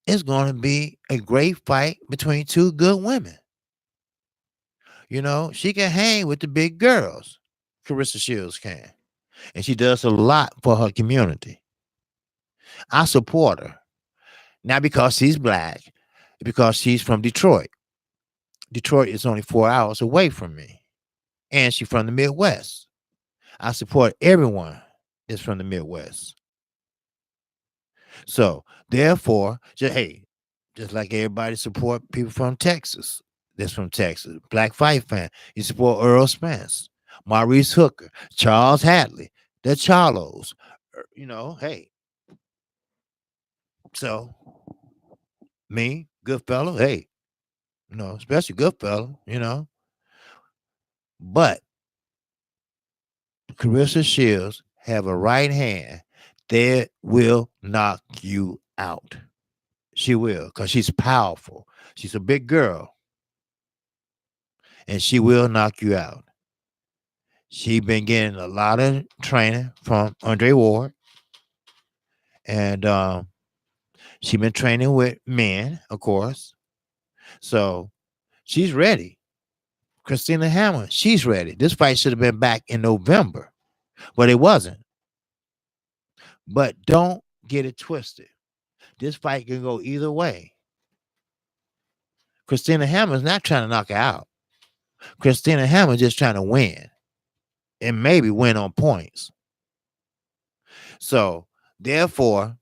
it's going to be a great fight between two good women. She can hang with the big girls. Carissa Shields can. And she does a lot for her community. I support her. Not because she's black, because she's from Detroit. Detroit is only 4 hours away from me. And she's from the Midwest. I support everyone that's from the Midwest. So, therefore, just like everybody support people from Texas, that's from Texas, black fight fan, you support Earl Spence, Maurice Hooker, Charles Hadley, the Charlos, hey. So, me, good fellow, hey, especially good fellow, But Carissa Shields have a right hand that will knock you out. She will, because she's powerful. She's a big girl. And she will knock you out. She been getting a lot of training from Andre Ward. And she been training with men, of course. So she's ready. Christina Hammer, she's ready. This fight should have been back in November, but it wasn't. But don't get it twisted. This fight can go either way. Christina Hammer's not trying to knock her out. Christina Hammer's just trying to win and maybe win on points. So, therefore,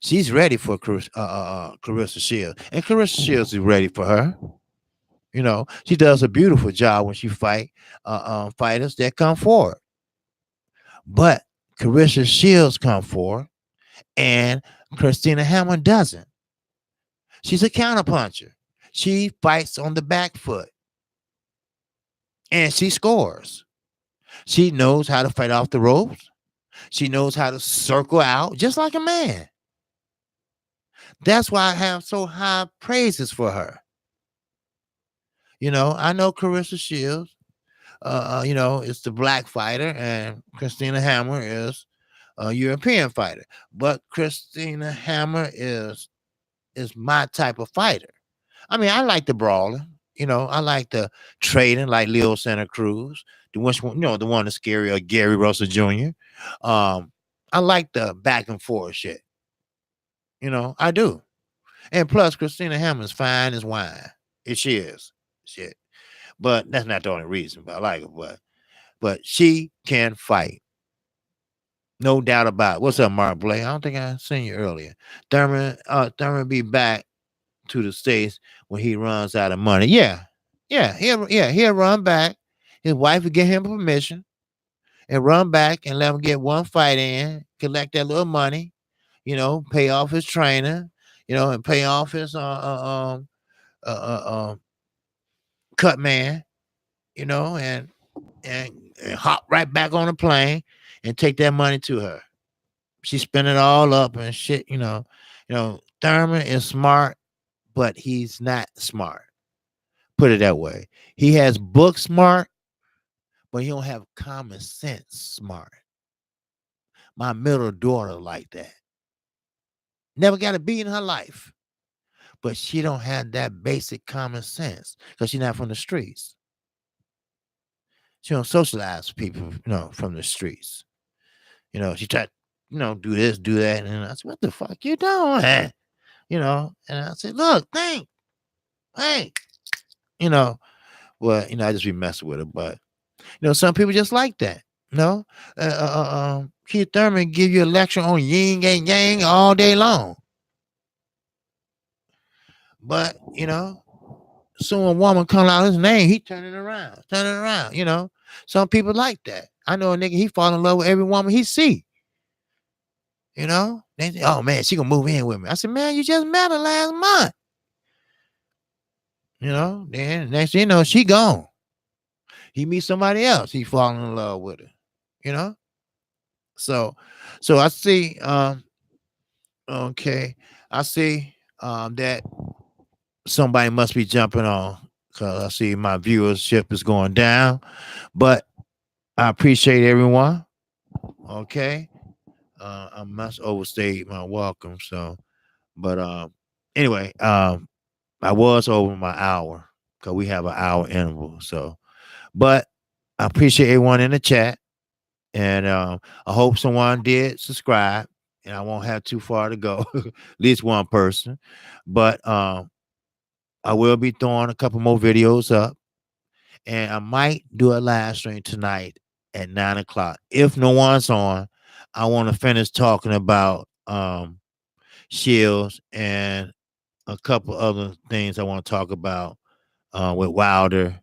she's ready for Carissa Shields. And Carissa Shields is ready for her. She does a beautiful job when she fight fighters that come forward. But Carissa Shields come forward and Christina Hammer doesn't. She's a counterpuncher. She fights on the back foot. And she scores. She knows how to fight off the ropes. She knows how to circle out just like a man. That's why I have so high praises for her. I know Carissa Shields, is the black fighter, and Christina Hammer is a European fighter. But Christina Hammer is my type of fighter. I mean, I like the brawling. I like the trading, like Leo Santa Cruz, the one that's scary, or Gary Russell Jr. I like the back and forth shit. I do. And plus, Christina Hammer's fine as wine. She is. Shit. But that's not the only reason. But I like her. But she can fight. No doubt about it. What's up, Mark Blake? I don't think I seen you earlier. Thurman be back to the States when he runs out of money. He'll run back. His wife will give him permission and run back and let him get one fight in, collect that little money, pay off his trainer, and pay off his cut man, and hop right back on the plane and take that money to her. She spent it all up and shit, Thurman is smart, but he's not smart. Put it that way. He has book smart, but he don't have common sense smart. My middle daughter like that. Never got a beat in her life. But she don't have that basic common sense because she's not from the streets. She don't socialize with people, from the streets. She tried do this, do that. And I said, what the fuck you doing? And I said, look, hey, you know, well, I just be messing with it. But, some people just like that. No, Keith Thurman give you a lecture on yin and yang all day long. But, soon a woman come out his name, he turning around. Some people like that. I know a nigga, he fall in love with every woman he see. They say, oh man, she gonna move in with me. I said, man, you just met her last month. Then next thing you know, she gone. He meets somebody else, he falling in love with her. So I see, okay, I see that somebody must be jumping on because I see my viewership is going down. But I appreciate everyone. Okay. I must overstay my welcome. So, but anyway, I was over my hour because we have an hour interval. So, but I appreciate everyone in the chat. And I hope someone did subscribe. And I won't have too far to go, at least one person. But I will be throwing a couple more videos up. And I might do a live stream tonight at 9 o'clock. If no one's on, I want to finish talking about Shields and a couple other things I want to talk about with Wilder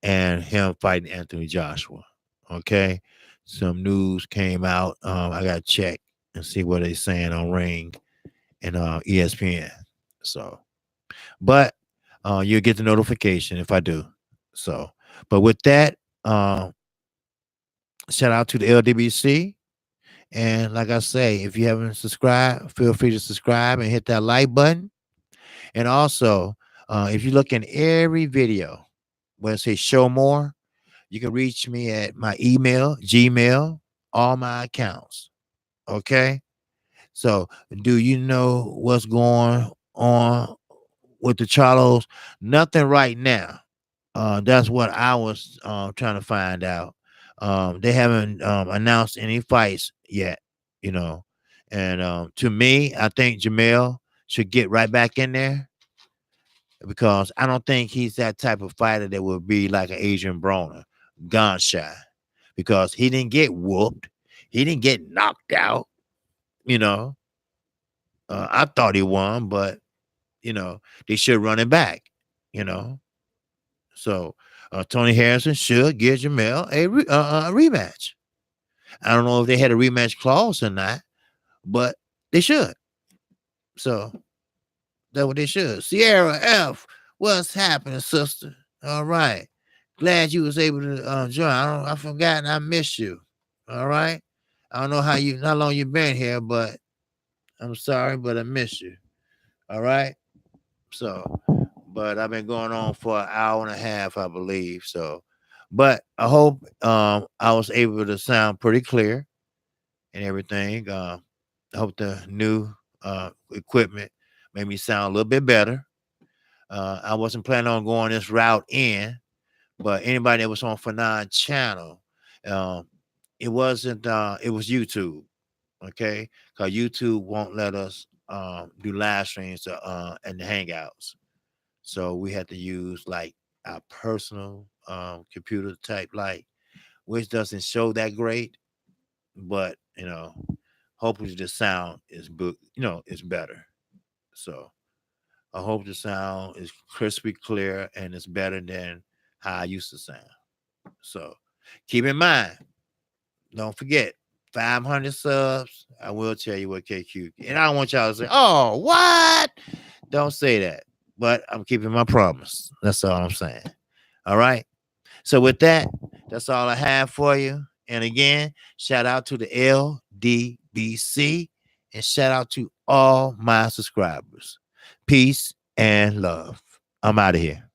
and him fighting Anthony Joshua. Okay. Some news came out. I got to check and see what they're saying on Ring and ESPN. So, but you'll get the notification if I do. So, but with that, shout out to the LDBC. And like I say, if you haven't subscribed, feel free to subscribe and hit that like button. And also, if you look in every video where it says show more, you can reach me at my email, Gmail, all my accounts. Okay. So do you know what's going on with the Charlos? Nothing right now. That's what I was trying to find out. They haven't announced any fights yet, And to me, I think Jamel should get right back in there because I don't think he's that type of fighter that would be like an Adrian Broner, gun shy, because he didn't get whooped. He didn't get knocked out, I thought he won, but, they should run it back, you know. So Tony Harrison should give Jamel a rematch. I don't know if they had a rematch clause or not, but they should. So that's what they should. Sierra F, what's happening, sister? All right. Glad you was able to join. I forgot I missed you. All right. I don't know how long you been here, but I'm sorry, but I missed you. All right. So, but I've been going on for an hour and a half, I believe. So, but I hope I was able to sound pretty clear and everything. I hope the new equipment made me sound a little bit better. I wasn't planning on going this route in, but anybody that was on Fanon channel, it wasn't. It was YouTube, okay? Because YouTube won't let us do live streams and the Hangouts, so we had to use like our personal computer type light, which doesn't show that great, but hopefully the sound is is better. So I hope the sound is crispy clear and it's better than how I used to sound. So keep in mind, don't forget 500 subs. I will tell you what KQ, and I don't want y'all to say, oh, what? Don't say that, but I'm keeping my promise. That's all I'm saying. All right. So with that, that's all I have for you. And again, shout out to the LDBC and shout out to all my subscribers. Peace and love. I'm out of here.